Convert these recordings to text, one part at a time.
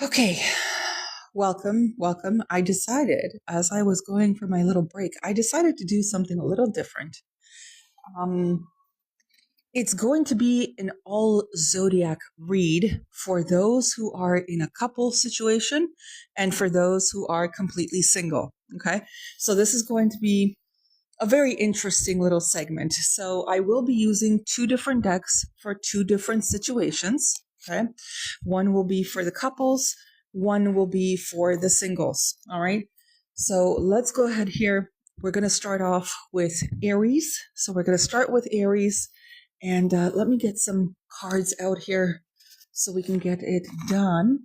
Okay, welcome. I decided as I was going for my little break, I decided to do something a little different. Um, it's going to be an all zodiac read for those who are in a couple situation and for those who are completely single. Okay, so this is going to be a very interesting little segment. So I will be using two different decks for two different situations. Okay. One will be for the couples, one will be for the singles. All right. So let's go ahead here. We're going to start off with Aries. So we're going to start with Aries. And let me get some cards out here so we can get it done.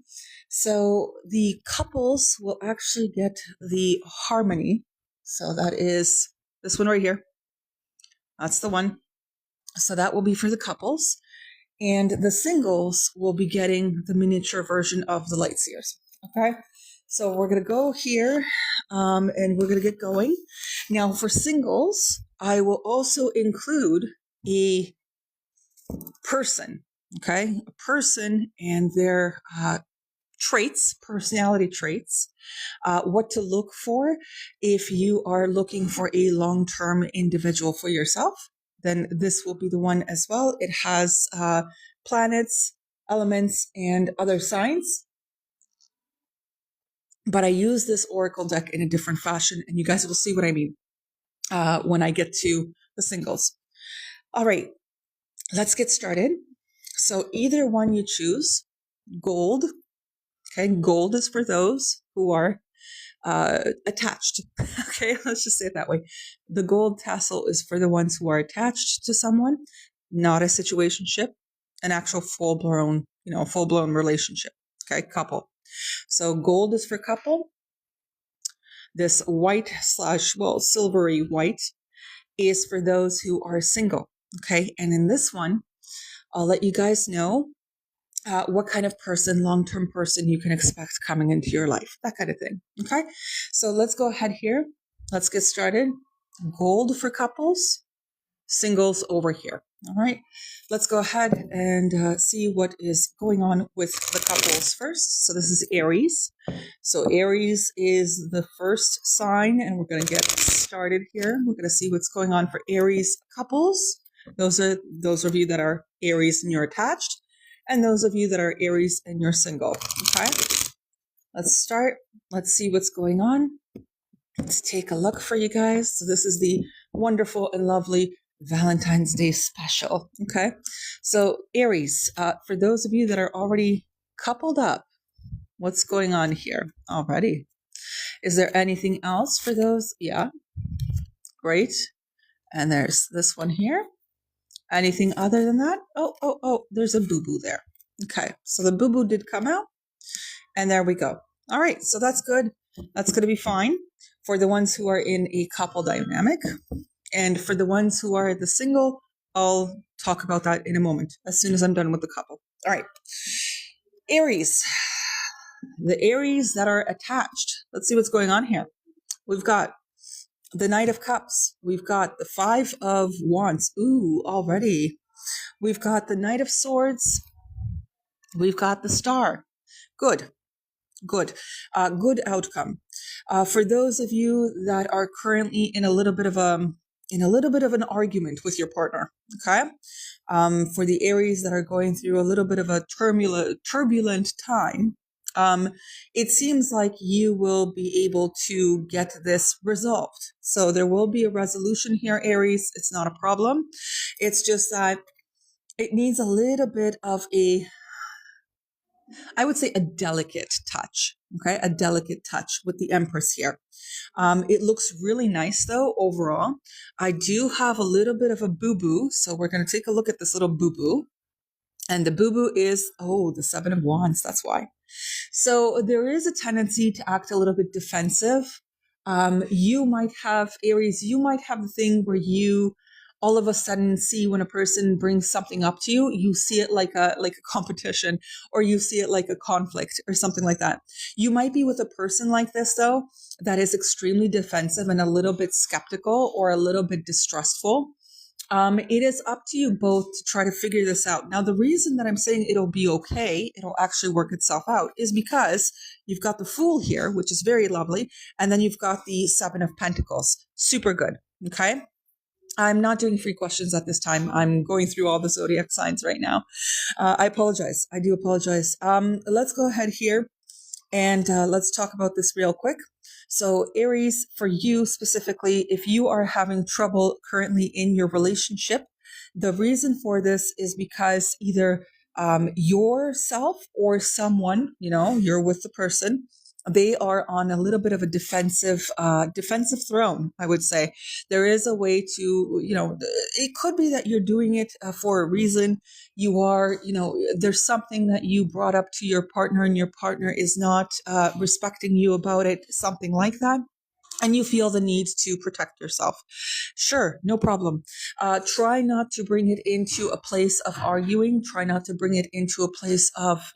So the couples will actually get the harmony. So that is this one right here. That's the one. So that will be for the couples. And the singles will be getting the miniature version of the Lightseers. Okay. So we're going to go here and we're going to get going. Now for singles, I will also include a person. Okay. A person and their traits, personality traits, what to look for if you are looking for a long-term individual for yourself, then this will be the one as well. It has planets, elements, and other signs. But I use this oracle deck in a different fashion, and you guys will see what I mean when I get to the singles. All right, let's get started. So either one you choose, gold. Okay, gold is for those who are attached. Okay, let's just say it that way. The gold tassel is for the ones who are attached to someone, not a situationship, an actual full-blown relationship. Okay, couple. So gold is for couple. This white / silvery white is for those who are single. Okay, and in this one, I'll let you guys know what kind of person, long-term person you can expect coming into your life, that kind of thing. Okay, so let's go ahead here. Let's get started. Gold for couples, singles over here. All right, let's go ahead and see what is going on with the couples first. So this is Aries. So Aries is the first sign, and we're going to get started here. We're going to see what's going on for Aries couples. Those are those of you that are Aries and you're attached, and those of you that are Aries and you're single. Okay, let's start. Let's see what's going on. Let's take a look for you guys. So this is the wonderful and lovely Valentine's Day special. Okay, so Aries, for those of you that are already coupled up, what's going on here already? Is there anything else for those? Yeah, great. And there's this one here. Anything other than that? Oh, there's a boo-boo there. Okay, so the boo-boo did come out, and there we go. All right, so that's good. That's going to be fine for the ones who are in a couple dynamic. And for the ones who are the single, I'll talk about that in a moment, as soon as I'm done with the couple. All right, Aries. The Aries that are attached. Let's see what's going on here. We've got the Knight of Cups. We've got the Five of Wands. Ooh, already. We've got the Knight of Swords. We've got the Star. Good. Good outcome. For those of you that are currently in a little bit of an argument with your partner, okay? For the Aries that are going through a little bit of a turbulent time, it seems like you will be able to get this resolved. So there will be a resolution here, Aries. It's not a problem. It's just that it needs a little bit of I would say a delicate touch. Okay, a delicate touch with the Empress here. It looks really nice though, overall. I do have a little bit of a boo-boo, so we're going to take a look at this little boo-boo. And the boo-boo is, the Seven of Wands, that's why. So there is a tendency to act a little bit defensive. You might have, Aries, you might have the thing where you all of a sudden see when a person brings something up to you, you see it like a competition, or you see it like a conflict or something like that. You might be with a person like this though, that is extremely defensive and a little bit skeptical or a little bit distrustful. It is up to you both to try to figure this out. Now, the reason that I'm saying it'll be okay, it'll actually work itself out, is because you've got the Fool here, which is very lovely, and then you've got the Seven of Pentacles. Super good. Okay. I'm not doing free questions at this time. I'm going through all the zodiac signs right now. I apologize. I do apologize. Let's go ahead here and let's talk about this real quick. So Aries, for you specifically, if you are having trouble currently in your relationship, the reason for this is because either yourself or someone, you're with the person, they are on a little bit of a defensive throne, I would say. There is a way to, it could be that you're doing it for a reason. You are, there's something that you brought up to your partner and your partner is not respecting you about it, something like that. And you feel the need to protect yourself. Sure, no problem. Try not to bring it into a place of arguing. Try not to bring it into a place of,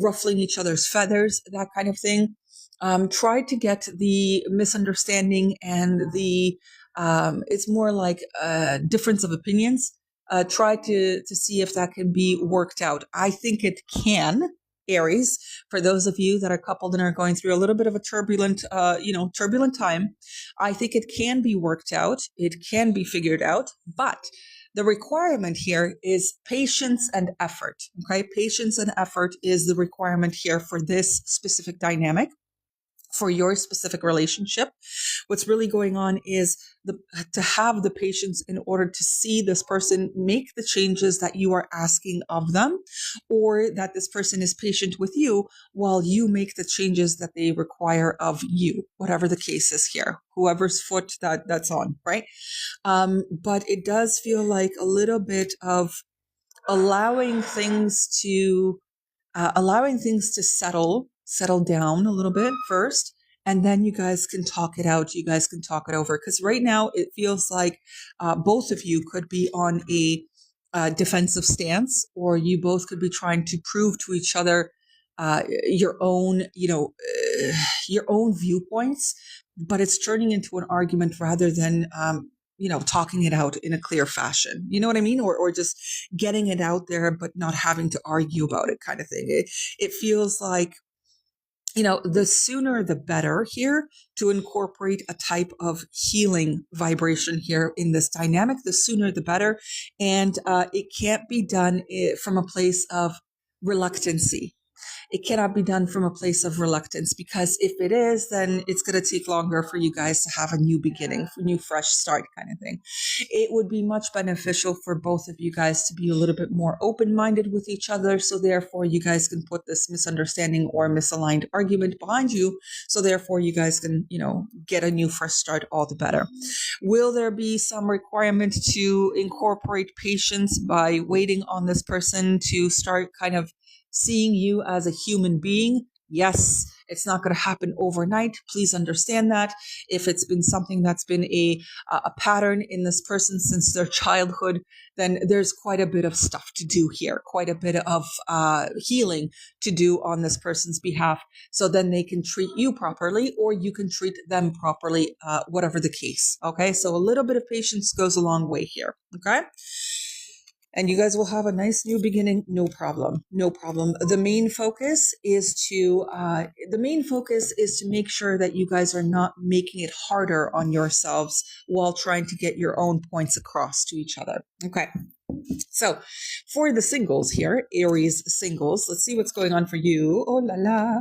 ruffling each other's feathers, that kind of thing. Try to get the misunderstanding and it's more like a difference of opinions. Try to see if that can be worked out. I think it can. Aries, for those of you that are coupled and are going through a little bit of a turbulent time, I think it can be worked out. It can be figured out, but the requirement here is patience and effort. Okay. Patience and effort is the requirement here for this specific dynamic. For your specific relationship, what's really going on is to have the patience in order to see this person make the changes that you are asking of them, or that this person is patient with you while you make the changes that they require of you, whatever the case is here, whoever's foot that's on, right? But it does feel like a little bit of allowing things to settle down a little bit first, and then you guys can talk it out. You guys can talk it over, because right now it feels like both of you could be on a defensive stance, or you both could be trying to prove to each other your own viewpoints, but it's turning into an argument rather than talking it out in a clear fashion. You know what I mean? Or just getting it out there, but not having to argue about it, kind of thing. It feels like, the sooner the better here to incorporate a type of healing vibration here in this dynamic, the sooner the better. And it can't be done from a place of reluctancy. It cannot be done from a place of reluctance, because if it is, then it's going to take longer for you guys to have a new beginning, a new fresh start kind of thing. It would be much beneficial for both of you guys to be a little bit more open-minded with each other. So therefore you guys can put this misunderstanding or misaligned argument behind you. So therefore you guys can, get a new fresh start, all the better. Will there be some requirement to incorporate patience by waiting on this person to start kind of seeing you as a human being? Yes, it's not going to happen overnight. Please understand that. If it's been something that's been a pattern in this person since their childhood, then there's quite a bit of stuff to do here, quite a bit of healing to do on this person's behalf. So then they can treat you properly, or you can treat them properly, whatever the case. Okay, so a little bit of patience goes a long way here. Okay. And you guys will have a nice new beginning. No problem. No problem. The main focus is to make sure that you guys are not making it harder on yourselves while trying to get your own points across to each other. Okay. So for the singles here, Aries singles, let's see what's going on for you. Oh la la.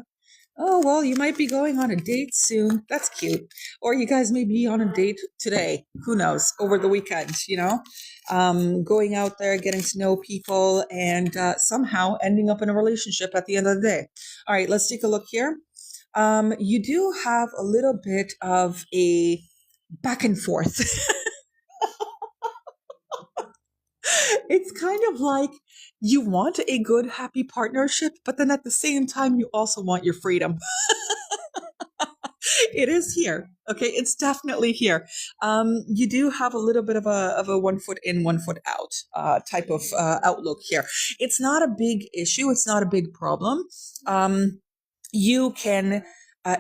Oh, well, you might be going on a date soon. That's cute. Or you guys may be on a date today. Who knows? Over the weekend, going out there, getting to know people, and somehow ending up in a relationship at the end of the day. All right, let's take a look here. You do have a little bit of a back and forth. It's kind of like you want a good, happy partnership, but then at the same time, you also want your freedom. It is here. Okay. It's definitely here. You do have a little bit of a 1 foot in, 1 foot out, type of, outlook here. It's not a big issue. It's not a big problem. You can,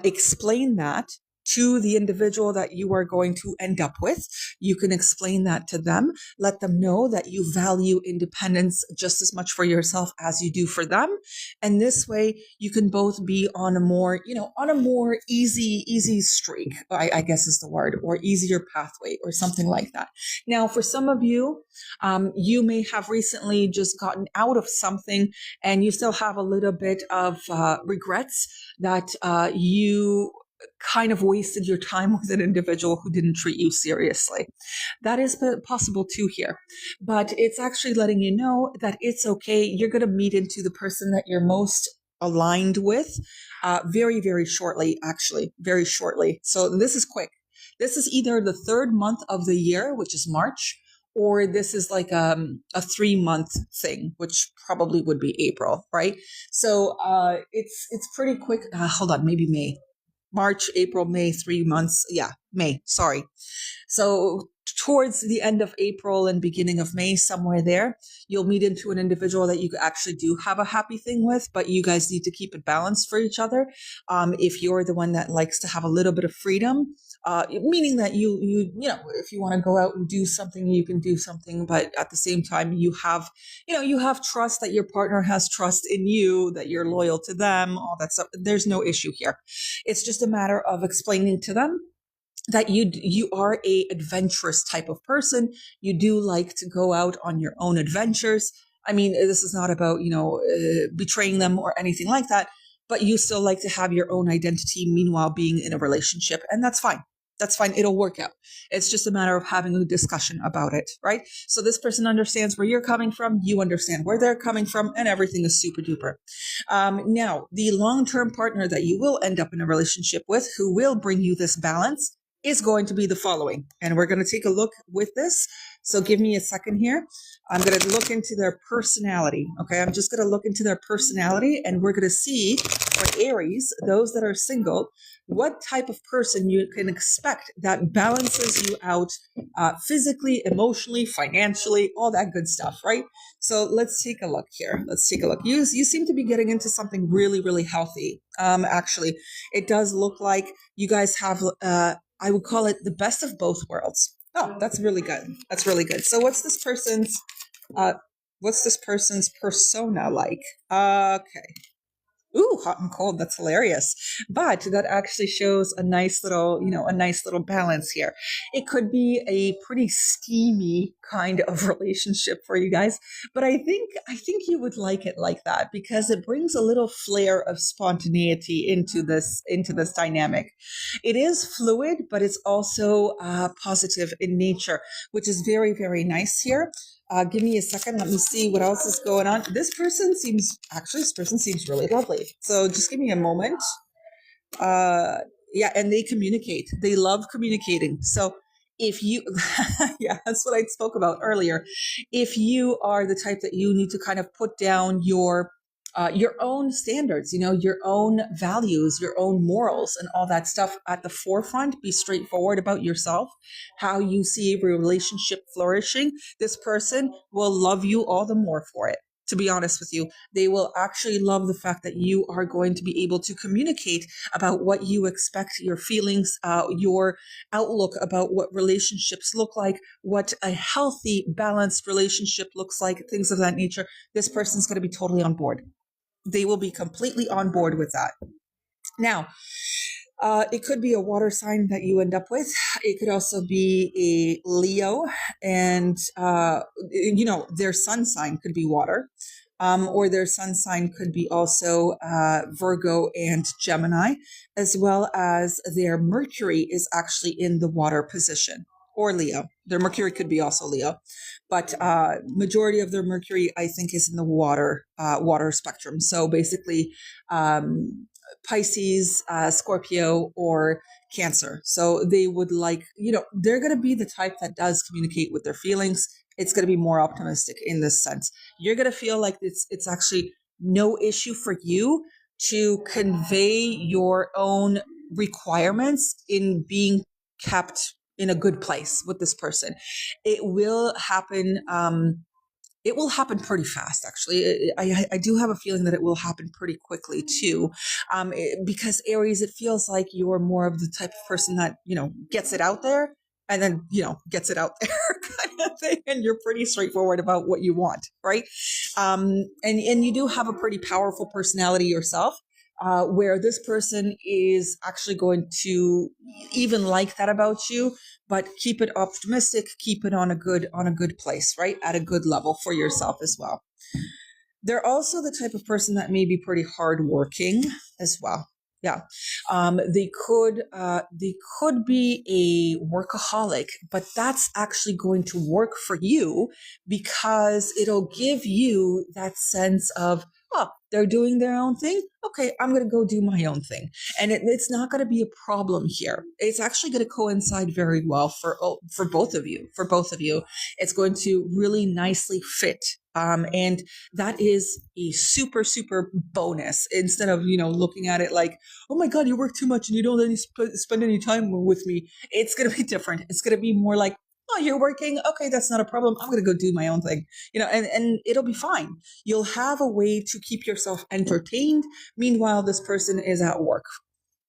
explain that to the individual that you are going to end up with. You can explain that to them, let them know that you value independence just as much for yourself as you do for them. And this way you can both be on a more, on a more easy streak, I guess is the word, or easier pathway or something like that. Now, for some of you, you may have recently just gotten out of something and you still have a little bit of regrets that you kind of wasted your time with an individual who didn't treat you seriously. That is possible too here, but it's actually letting you know that it's okay. You're going to meet into the person that you're most aligned with very, very shortly, actually, very shortly. So this is quick. This is either the third month of the year, which is March, or this is like a 3-month thing, which probably would be April, right? So it's pretty quick. Hold on, maybe May. March, April, May, 3 months. Yeah, May, sorry. So towards the end of April and beginning of May, somewhere there, you'll meet into an individual that you actually do have a happy thing with, but you guys need to keep it balanced for each other. If you're the one that likes to have a little bit of freedom, meaning that you know, if you want to go out and do something, you can do something, but at the same time, you have trust that your partner has trust in you, that you're loyal to them, all that stuff. There's no issue here. It's just a matter of explaining to them that you are a adventurous type of person. You do like to go out on your own adventures. I mean, this is not about, betraying them or anything like that, but you still like to have your own identity, meanwhile being in a relationship. And that's fine. That's fine. It'll work out. It's just a matter of having a discussion about it, right? So this person understands where you're coming from. You understand where they're coming from, and everything is super duper. Now, the long-term partner that you will end up in a relationship with, who will bring you this balance, is going to be the following. And we're going to take a look with this. So give me a second here. I'm going to look into their personality. Okay. I'm just going to look into their personality, and we're going to see for Aries, those that are single, what type of person you can expect that balances you out physically, emotionally, financially, all that good stuff, right? So let's take a look here. Let's take a look. You seem to be getting into something really, really healthy. Actually, it does look like you guys have I would call it the best of both worlds. Oh, that's really good. That's really good. So what's this person's persona like? Okay. Ooh, hot and cold. That's hilarious. But that actually shows a nice little balance here. It could be a pretty steamy kind of relationship for you guys, but I think you would like it like that because it brings a little flair of spontaneity into this dynamic. It is fluid, but it's also positive in nature, which is very, very nice here. Give me a second. Let me see what else is going on. This person seems really lovely. So just give me a moment. Yeah, and they communicate. They love communicating. So if you, yeah, that's what I spoke about earlier. If you are the type that you need to kind of put down your own standards, your own values, your own morals and all that stuff at the forefront, be straightforward about yourself, how you see a relationship flourishing, this person will love you all the more for it. To be honest with you, they will actually love the fact that you are going to be able to communicate about what you expect, your feelings, your outlook about what relationships look like, what a healthy, balanced relationship looks like, things of that nature. This person's going to be totally on board. They will be completely on board with that. Now, it could be a water sign that you end up with. It could also be a Leo, and their sun sign could be water, or their sun sign could be also Virgo and Gemini, as well as their Mercury is actually in the water position, or Leo. Their Mercury could be also Leo, but majority of their Mercury, I think, is in the water spectrum. So basically, Pisces, Scorpio, or Cancer. So they would like, they're going to be the type that does communicate with their feelings. It's going to be more optimistic in this sense. You're going to feel like it's actually no issue for you to convey your own requirements in being kept in a good place with this person. It will happen it will happen pretty fast, actually. I do have a feeling that it will happen pretty quickly too, because Aries, it feels like you're more of the type of person that, gets it out there and then, gets it out there kind of thing. And you're pretty straightforward about what you want, right? And you do have a pretty powerful personality yourself. Where this person is actually going to even like that about you, but keep it optimistic, keep it on a good place, right? At a good level for yourself as well. They're also the type of person that may be pretty hardworking as well. Yeah. They could be a workaholic, but that's actually going to work for you because it'll give you that sense of, oh, they're doing their own thing. Okay, I'm going to go do my own thing. And it's not going to be a problem here. It's actually going to coincide very well for both of you. For both of you, it's going to really nicely fit. And that is a super, super bonus instead of, looking at it like, oh my God, you work too much and you don't spend any time with me. It's going to be different. It's going to be more like, oh, you're working. Okay, that's not a problem. I'm going to go do my own thing, and it'll be fine. You'll have a way to keep yourself entertained. Meanwhile, this person is at work,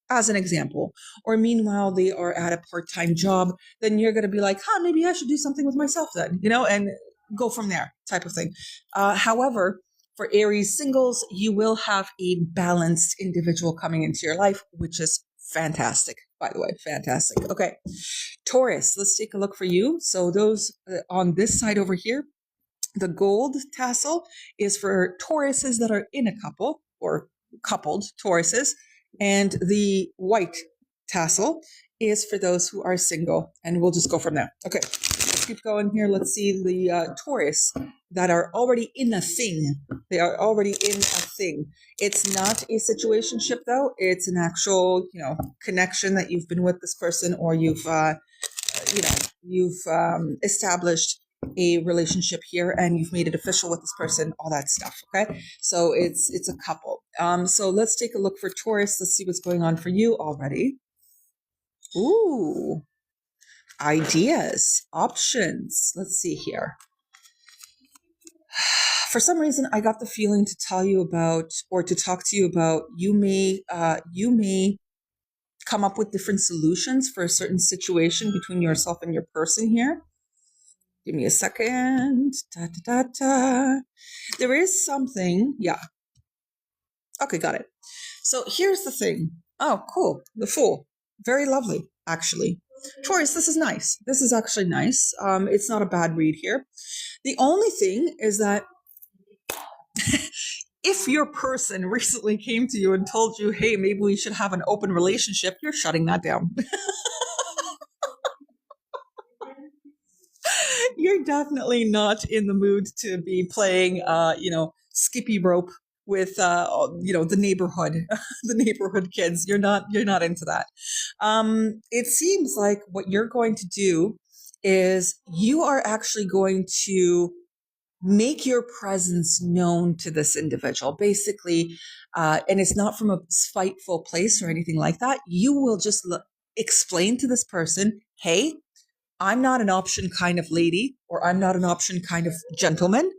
as an example, or meanwhile, they are at a part-time job. Then you're going to be like, maybe I should do something with myself then, and go from there type of thing. However, for Aries singles, you will have a balanced individual coming into your life, which is fantastic, by the way, fantastic. Okay. Taurus, let's take a look for you. So those on this side over here, the gold tassel is for Tauruses that are in a couple or coupled Tauruses, and the white tassel is for those who are single, and we'll just go from there. Okay, let's keep going here. Let's see the Taurus that are already in a thing. They are already in a thing. It's not a situationship though. It's an actual, connection that you've been with this person, or you've established a relationship here and you've made it official with this person, all that stuff. Okay. So it's a couple. So let's take a look for Taurus. Let's see what's going on for you already. Ooh, ideas, options. Let's see here. For some reason, I got the feeling to tell you about, or to talk to you about, you may come up with different solutions for a certain situation between yourself and your person here. Give me a second. There is something. Yeah. Okay, got it. So here's the thing. Oh, cool. The Fool. Very lovely, actually. Taurus, this is nice. This is actually nice. It's not a bad read here. The only thing is that if your person recently came to you and told you, hey, maybe we should have an open relationship, you're shutting that down. You're definitely not in the mood to be playing, skippy rope with, the neighborhood, the neighborhood kids. You're not into that. It seems like what you're going to do is you are actually going to make your presence known to this individual, basically, and it's not from a spiteful place or anything like that. You will just explain to this person, hey, I'm not an option kind of lady, or I'm not an option kind of gentleman.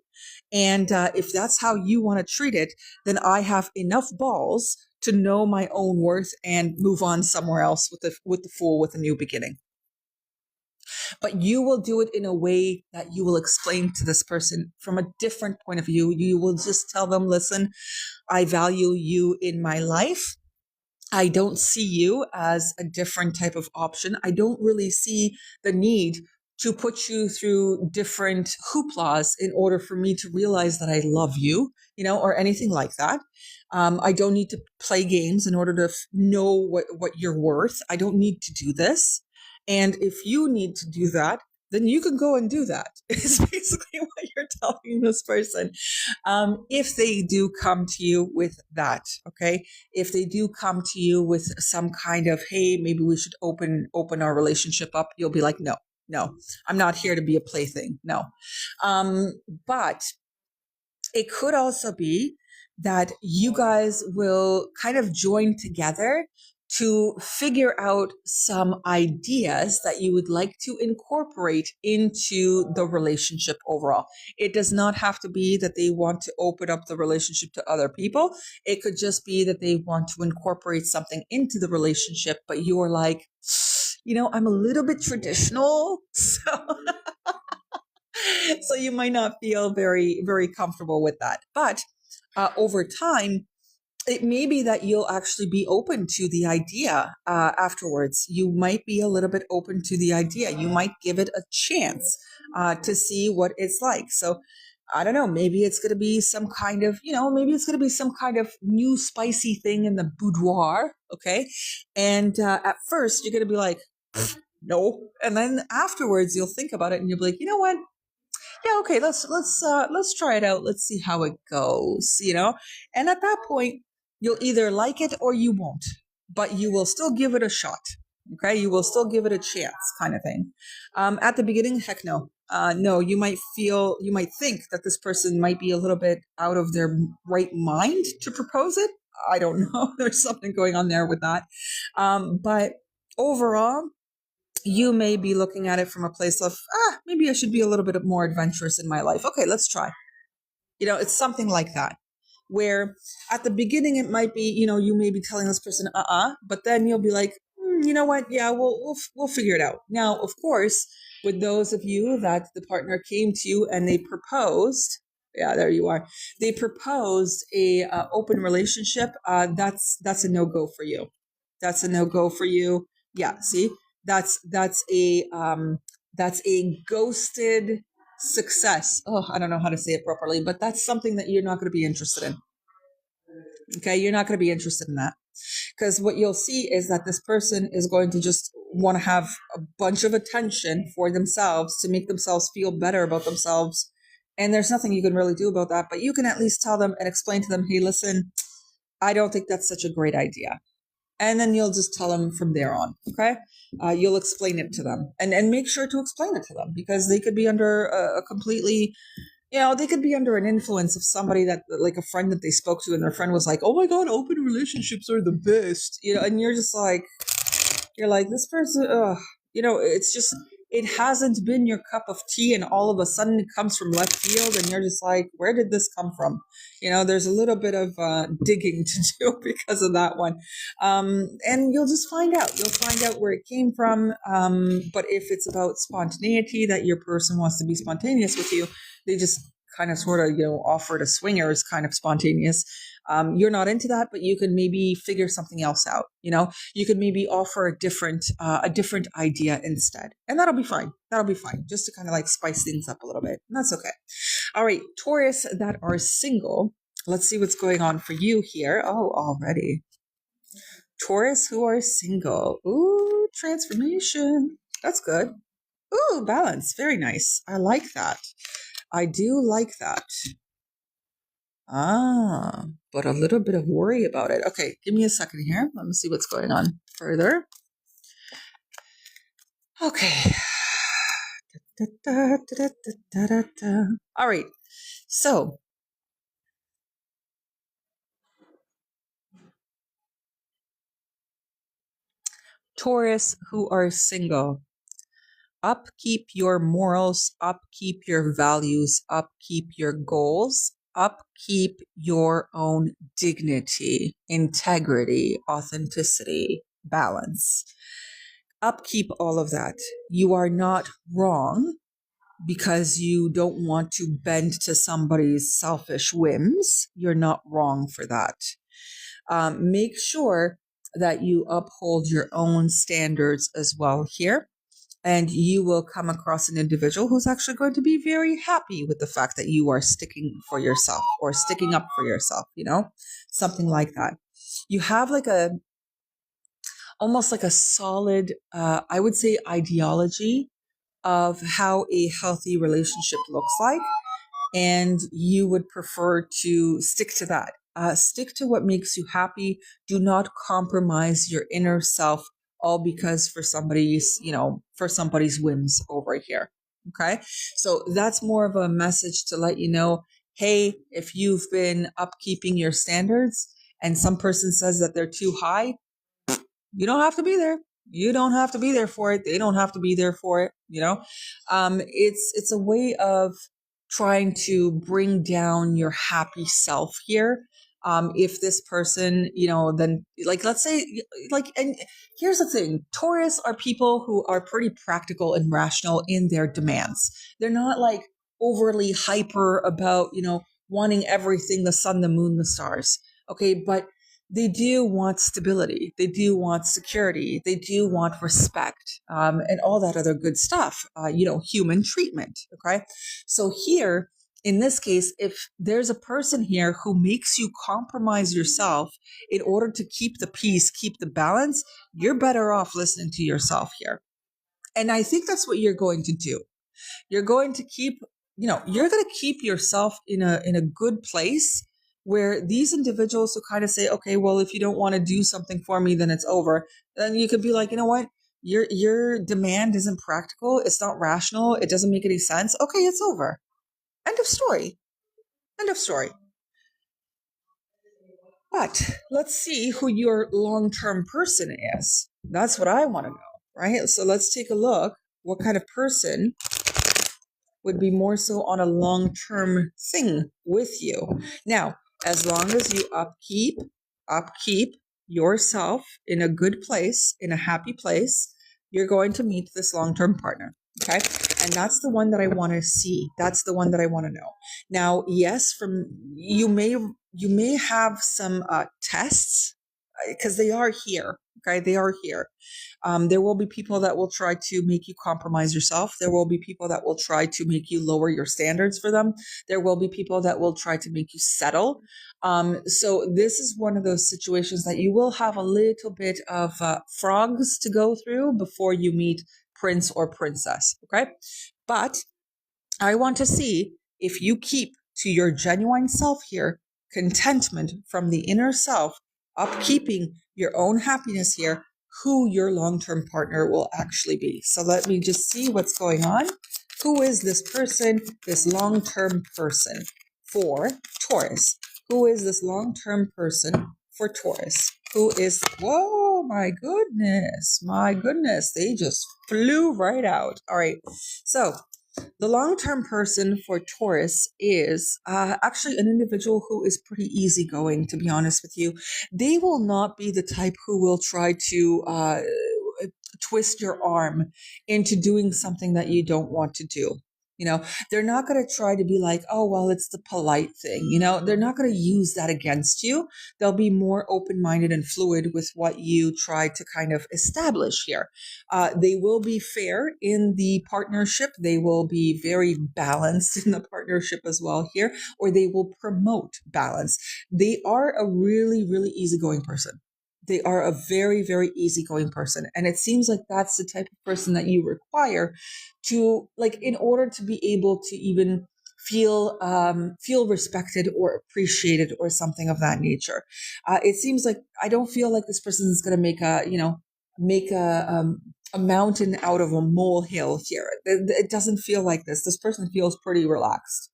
And if that's how you want to treat it, then I have enough balls to know my own worth and move on somewhere else with the Fool, with a new beginning. But you will do it in a way that you will explain to this person from a different point of view. You will just tell them, listen, I value you in my life. I don't see you as a different type of option. I don't really see the need to put you through different hooplas in order for me to realize that I love you, or anything like that. I don't need to play games in order to know what you're worth. I don't need to do this. And if you need to do that, then you can go and do that. Is basically what you're telling this person. If they do come to you with that, okay? If they do come to you with some kind of, hey, maybe we should open our relationship up, you'll be like, no, I'm not here to be a plaything. No. But it could also be that you guys will kind of join together to figure out some ideas that you would like to incorporate into the relationship overall. It does not have to be that they want to open up the relationship to other people. It could just be that they want to incorporate something into the relationship, but you're like, I'm a little bit traditional. So you might not feel very, very comfortable with that. But over time, it may be that you'll actually be open to the idea afterwards. You might be a little bit open to the idea. You might give it a chance to see what it's like. So I don't know, maybe it's going to be some kind of, maybe it's going to be some kind of new spicy thing in the boudoir. Okay. And at first you're going to be like, no. And then afterwards you'll think about it and you'll be like, you know what? Yeah, okay, let's try it out. Let's see how it goes, And at that point, you'll either like it or you won't, but you will still give it a shot. Okay, you will still give it a chance, kind of thing. At the beginning, heck no. No, you might think that this person might be a little bit out of their right mind to propose it. I don't know. There's something going on there with that. But overall, you may be looking at it from a place of, maybe I should be a little bit more adventurous in my life. Okay, let's try. It's something like that, where at the beginning it might be, you may be telling this person, but then you'll be like, you know what? Yeah, we'll figure it out. Now, of course, with those of you that the partner came to you and they proposed, yeah, there you are. They proposed a open relationship. That's a no-go for you. That's a no-go for you. Yeah, see? That's a ghosted success. Oh, I don't know how to say it properly, but that's something that you're not going to be interested in. Okay, you're not going to be interested in that, because what you'll see is that this person is going to just want to have a bunch of attention for themselves to make themselves feel better about themselves, and there's nothing you can really do about that. But you can at least tell them and explain to them, hey, listen, I don't think that's such a great idea. And then you'll just tell them from there on, okay? You'll explain it to them and make sure to explain it to them, because they could be under a completely, they could be under an influence of somebody that, like a friend that they spoke to, and their friend was like, oh my God, open relationships are the best, and you're like, this person, it's just, it hasn't been your cup of tea, and all of a sudden it comes from left field, and you're just like, where did this come from? There's a little bit of digging to do because of that one. And you'll just find out. You'll find out where it came from. But if it's about spontaneity, that your person wants to be spontaneous with you, they just kind of sort of, offer to swingers kind of spontaneous. You're not into that, but you can maybe figure something else out. You could maybe offer a different idea instead, and that'll be fine. That'll be fine, just to kind of like spice things up a little bit. And that's okay. All right, Taurus that are single. Let's see what's going on for you here. Oh, already. Taurus who are single. Ooh, transformation. That's good. Ooh, balance. Very nice. I like that. I do like that. But a little bit of worry about it. Okay, give me a second here. Let me see what's going on further. Okay. All right. So, Taurus who are single. Upkeep your morals, upkeep your values, upkeep your goals, upkeep your own dignity, integrity, authenticity, balance. Upkeep all of that. You are not wrong because you don't want to bend to somebody's selfish whims. You're not wrong for that. Make sure that you uphold your own standards as well here. And you will come across an individual who's actually going to be very happy with the fact that you are sticking for yourself or sticking up for yourself, something like that. You have almost like a solid, I would say, ideology of how a healthy relationship looks like. And you would prefer to stick to that. Stick to what makes you happy. Do not compromise your inner self all because for somebody's whims over here. Okay. So that's more of a message to let you know, hey, if you've been upkeeping your standards and some person says that they're too high, You don't have to be there. You don't have to be there for it. They don't have to be there for it. It's a way of trying to bring down your happy self here. If this person, then like, let's say, like, and here's the thing: Taurus are people who are pretty practical and rational in their demands. They're not like overly hyper about, wanting everything, the sun, the moon, the stars. Okay. But they do want stability. They do want security. They do want respect, and all that other good stuff, human treatment. Okay. So here, in this case, if there's a person here who makes you compromise yourself in order to keep the peace, keep the balance, you're better off listening to yourself here. And I think that's what you're going to do. You're going to keep, you're going to keep yourself in a good place where these individuals who kind of say, okay, well, if you don't want to do something for me, then it's over. Then you could be like, you know what? Your demand isn't practical. It's not rational. It doesn't make any sense. Okay, it's over. End of story. End of story. But let's see who your long-term person is. That's what I want to know, right? So let's take a look. What kind of person would be more so on a long-term thing with you? Now, as long as you upkeep yourself in a good place, in a happy place, you're going to meet this long-term partner. Okay. And that's the one that I want to see. That's the one that I want to know. Now, yes, you may have some tests because they are here. Okay. They are here. There will be people that will try to make you compromise yourself. There will be people that will try to make you lower your standards for them. There will be people that will try to make you settle. So this is one of those situations that you will have a little bit of frogs to go through before you meet prince or princess. Okay. But I want to see if you keep to your genuine self here, contentment from the inner self, upkeeping your own happiness here, who your long-term partner will actually be. So let me just see what's going on. Who is this person, this long-term person for Taurus? Who is this long-term person for Taurus? Who is, whoa, my goodness, they just flew right out. All right. So the long-term person for Taurus is actually an individual who is pretty easygoing, to be honest with you. They will not be the type who will try to twist your arm into doing something that you don't want to do. They're not going to try to be like, oh, well, it's the polite thing. They're not going to use that against you. They'll be more open-minded and fluid with what you try to kind of establish here. They will be fair in the partnership. They will be very balanced in the partnership as well here, or they will promote balance. They are a really, really easygoing person. They are a very, very easygoing person. And it seems like that's the type of person that you require to, like, in order to be able to even feel respected or appreciated or something of that nature. It seems like I don't feel like this person is going to make a mountain out of a molehill here. It doesn't feel like this. This person feels pretty relaxed.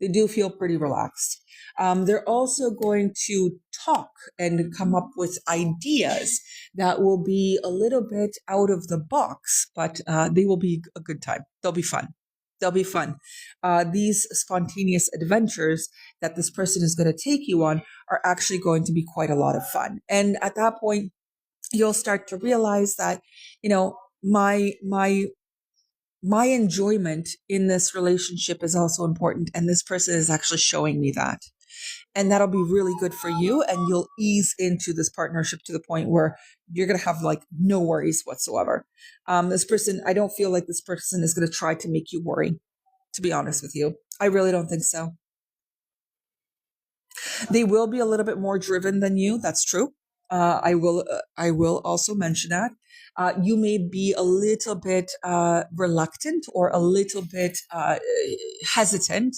They do feel pretty relaxed. They're also going to talk and come up with ideas that will be a little bit out of the box, but they will be a good time. They'll be fun. They'll be fun. These spontaneous adventures that this person is going to take you on are actually going to be quite a lot of fun. And at that point, you'll start to realize that, my enjoyment in this relationship is also important. And this person is actually showing me that. And that'll be really good for you. And you'll ease into this partnership to the point where you're going to have like no worries whatsoever. This person, I don't feel like this person is going to try to make you worry, to be honest with you. I really don't think so. They will be a little bit more driven than you. That's true. I will also mention that. You may be a little bit reluctant or a little bit hesitant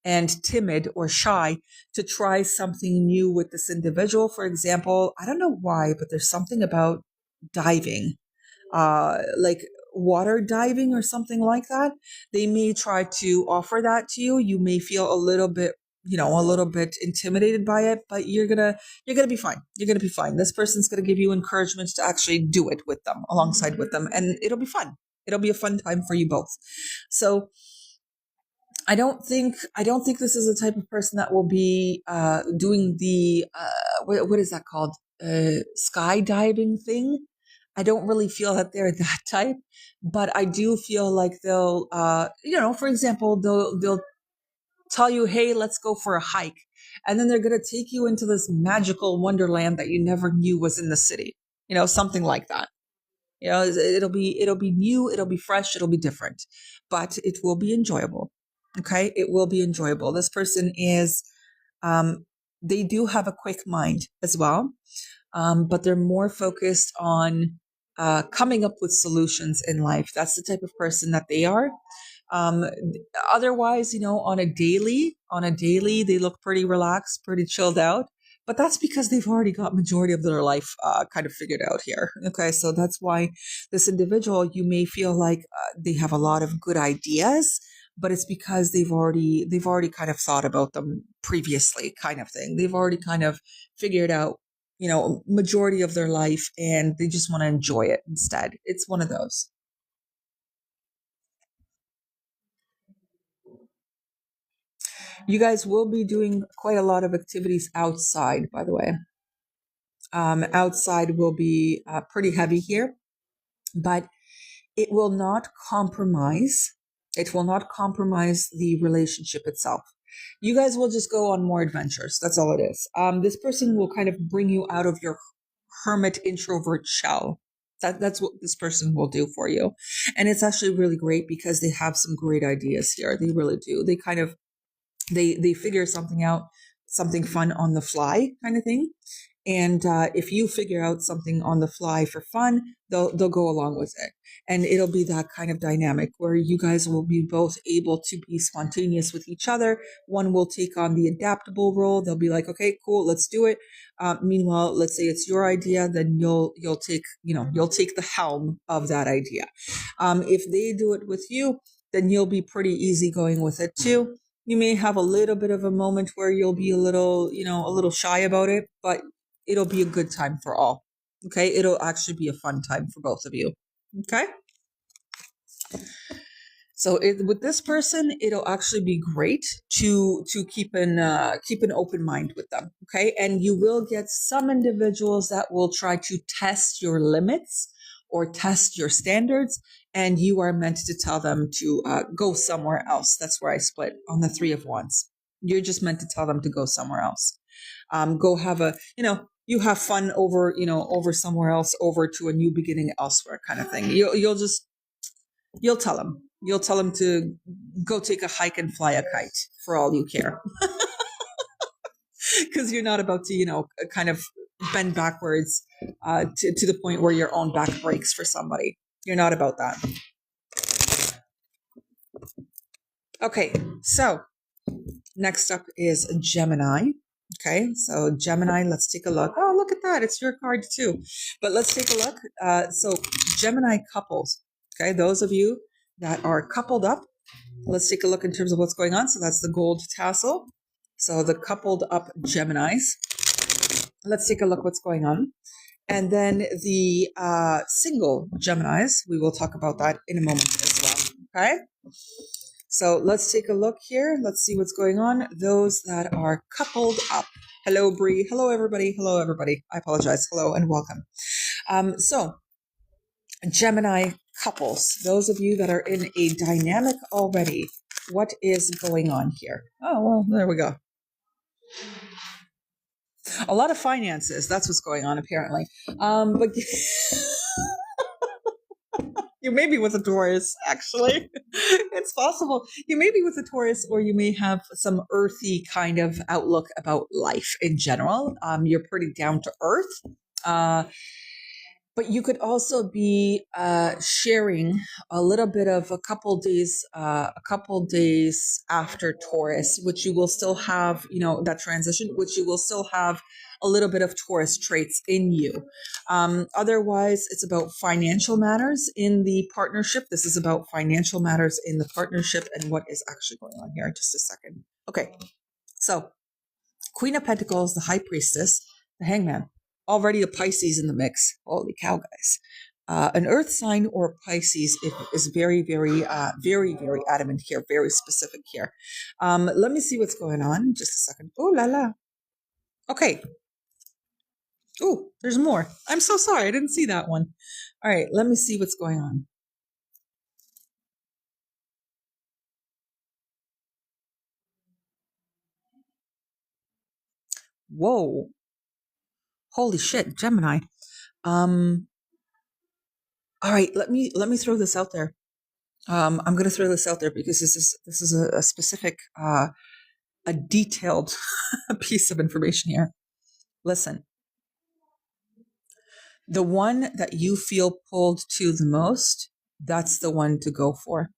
and timid or shy to try something new with this individual. For example, I don't know why, but there's something about diving, like water diving or something like that. They may try to offer that to you. You may feel a little bit, a little bit intimidated by it, but you're gonna be fine. You're gonna be fine. This person's gonna give you encouragement to actually do it with them, alongside with them, and it'll be fun. It'll be a fun time for you both. So I don't think this is the type of person that will be doing the what is that called, skydiving thing. I don't really feel that they're that type, but I do feel like they'll for example, they'll tell you, hey, let's go for a hike, and then they're going to take you into this magical wonderland that you never knew was in the city. Something like that. It'll be new, it'll be fresh, it'll be different, but it will be enjoyable. Okay, it will be enjoyable. This person is, they do have a quick mind as well, but they're more focused on coming up with solutions in life. That's the type of person that they are. Otherwise, on a daily, they look pretty relaxed, pretty chilled out. But that's because they've already got majority of their life kind of figured out here. Okay, so that's why this individual, you may feel like they have a lot of good ideas, but it's because they've already kind of thought about them previously, kind of thing. They've already kind of figured out, majority of their life, and they just want to enjoy it instead. It's one of those. You guys will be doing quite a lot of activities outside, by the way. Outside will be pretty heavy here, but it will not compromise. It will not compromise the relationship itself. You guys will just go on more adventures. That's all it is. This person will kind of bring you out of your hermit introvert shell. That's what this person will do for you. And it's actually really great because they have some great ideas here. They really do. They kind of, they figure something out, something fun on the fly kind of thing. And if you figure out something on the fly for fun, they'll go along with it. And it'll be that kind of dynamic where you guys will be both able to be spontaneous with each other. One will take on the adaptable role. They'll be like, okay, cool, let's do it. Meanwhile, let's say it's your idea, then you'll take the helm of that idea. If they do it with you, then you'll be pretty easygoing with it too. You may have a little bit of a moment where you'll be a little shy about it, but it'll be a good time for all. Okay. It'll actually be a fun time for both of you. Okay. So with this person, it'll actually be great to keep an open mind with them. Okay. And you will get some individuals that will try to test your limits or test your standards, and you are meant to tell them to go somewhere else. That's where I split on the 3 of Wands. You're just meant to tell them to go somewhere else. Go have you have fun over somewhere else, over to a new beginning elsewhere kind of thing. You'll tell them to go take a hike and fly a kite for all you care. Because you're not about to, kind of bend backwards to the point where your own back breaks for somebody. You're not about that. Okay, so next up is Gemini. Okay, so Gemini, let's take a look. Oh, look at that. It's your card too. But let's take a look. So Gemini couples. Okay, those of you that are coupled up, let's take a look in terms of what's going on. So that's the gold tassel. So the coupled up Geminis. Let's take a look what's going on. And then the single Geminis, we will talk about that in a moment as well. Okay. So let's take a look here. Let's see what's going on. Those that are coupled up. Hello, Bree. Hello, everybody. Hello, everybody. I apologize. Hello and welcome. So Gemini couples, those of you that are in a dynamic already, what is going on here? Oh, well, there we go. A lot of finances. That's what's going on, apparently. But you may be with a Taurus, actually. It's possible. You may be with a Taurus, or you may have some earthy kind of outlook about life in general. You're pretty down to earth. But you could also be sharing a little bit of a couple days after Taurus, which you will still have, that transition, which you will still have a little bit of Taurus traits in you. Otherwise, it's about financial matters in the partnership. This is about financial matters in the partnership and what is actually going on here. Just a second. Okay. So Queen of Pentacles, the High Priestess, the Hangman, already a Pisces in the mix. Holy cow, guys. An earth sign or Pisces is very, very, very adamant here, very specific here. Let me see what's going on. Just a second. Oh, la la. Okay. Oh, there's more. I'm so sorry. I didn't see that one. All right. Let me see what's going on. Whoa. Holy shit, Gemini. All right. Let me throw this out there. I'm going to throw this out there because this is a specific, a detailed piece of information here. Listen, the one that you feel pulled to the most, that's the one to go for.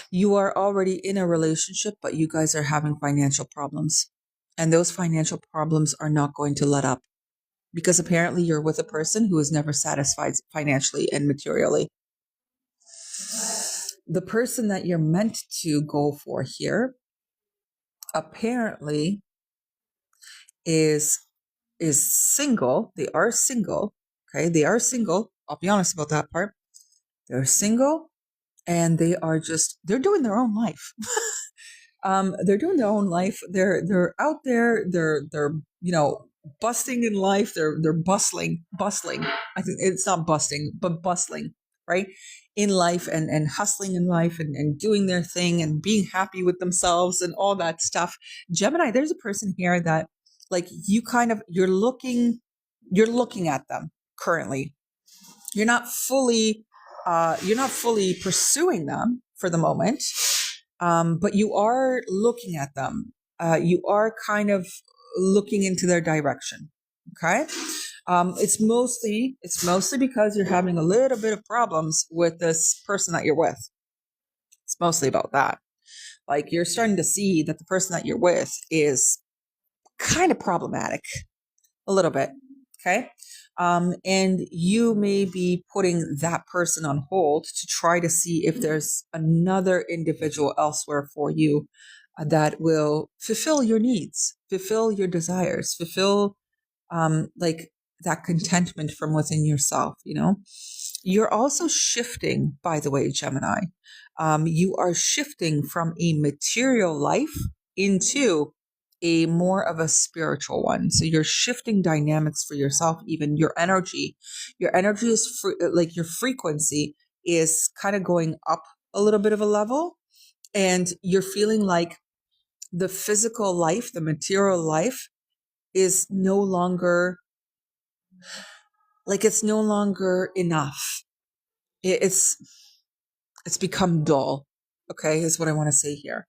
You are already in a relationship, but you guys are having financial problems. And those financial problems are not going to let up because apparently you're with a person who is never satisfied financially and materially. The person that you're meant to go for here apparently is single. They are single. Okay. They are single. I'll be honest about that part. They're single and they're doing their own life. They're doing their own life. They're out there. They're busting in life. They're bustling. I think it's not busting, but bustling, right? In life and hustling in life and doing their thing and being happy with themselves and all that stuff. Gemini, there's a person here that like you're looking at them currently. You're not fully pursuing them for the moment. But you are looking at them. You are kind of looking into their direction. Okay. It's mostly because you're having a little bit of problems with this person that you're with. It's mostly about that. Like you're starting to see that the person that you're with is kind of problematic a little bit. Okay. And you may be putting that person on hold to try to see if there's another individual elsewhere for you that will fulfill your needs, fulfill your desires, fulfill like that contentment from within yourself. You're also shifting, by the way, Gemini. You are shifting from a material life into a more of a spiritual one. So you're shifting dynamics for yourself, even your energy. Your energy is like your frequency is kind of going up a little bit of a level. And you're feeling like the physical life, the material life is no longer enough. It's become dull. Okay, is what I want to say here.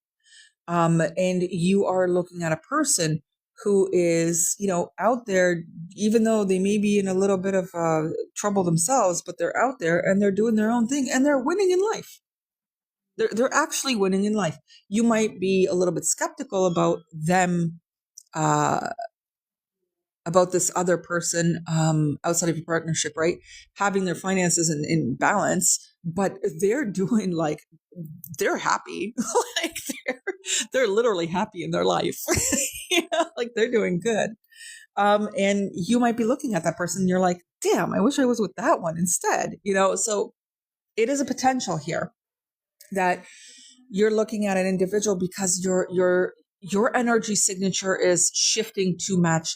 And you are looking at a person who is, out there, even though they may be in a little bit of trouble themselves, but they're out there and they're doing their own thing and they're winning in life. They're actually winning in life. You might be a little bit skeptical about them, about this other person outside of your partnership, right? Having their finances in balance, but they're doing they're happy. Like they're literally happy in their life. Like they're doing good. And you might be looking at that person and you're like, damn, I wish I was with that one instead. So it is a potential here that you're looking at an individual because your energy signature is shifting to match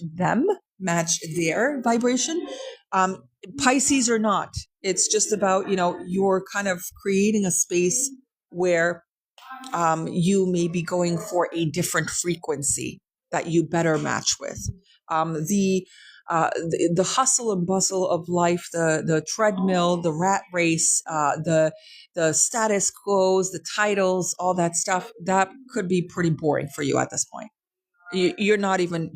their vibration. Pisces or not, it's just about, you're kind of creating a space where you may be going for a different frequency that you better match with. The hustle and bustle of life, the treadmill, the rat race, the status quos, the titles, all that stuff, that could be pretty boring for you at this point. You're not even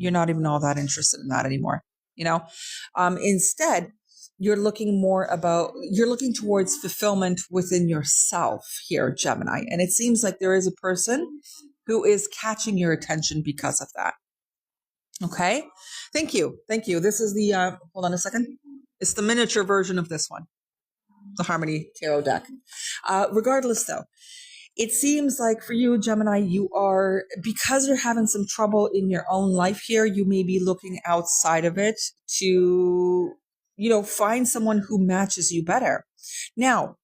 all that interested in that anymore. Instead, you're looking towards fulfillment within yourself here, Gemini. And it seems like there is a person who is catching your attention because of that. Okay. Thank you. This is the, hold on a second. It's the miniature version of this one, the Harmony Tarot deck. Regardless though, It seems like for you, Gemini, you are, because you're having some trouble in your own life here, you may be looking outside of it to, find someone who matches you better. Now,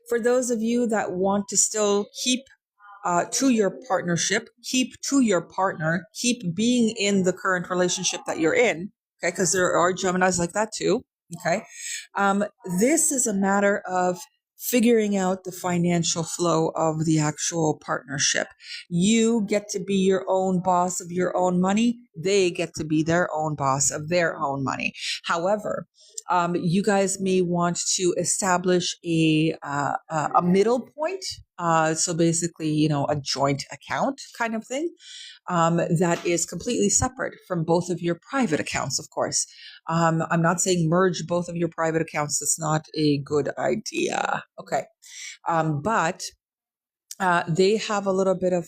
for those of you that want to still keep to your partnership, keep to your partner, keep being in the current relationship that you're in, okay, because there are Geminis like that too, okay. This is a matter of figuring out the financial flow of the actual partnership. You get to be your own boss of your own money. They get to be their own boss of their own money. However, you guys may want to establish a middle point. So basically, a joint account kind of thing that is completely separate from both of your private accounts, of course. I'm not saying merge both of your private accounts. That's not a good idea. Okay. But they have a little bit of,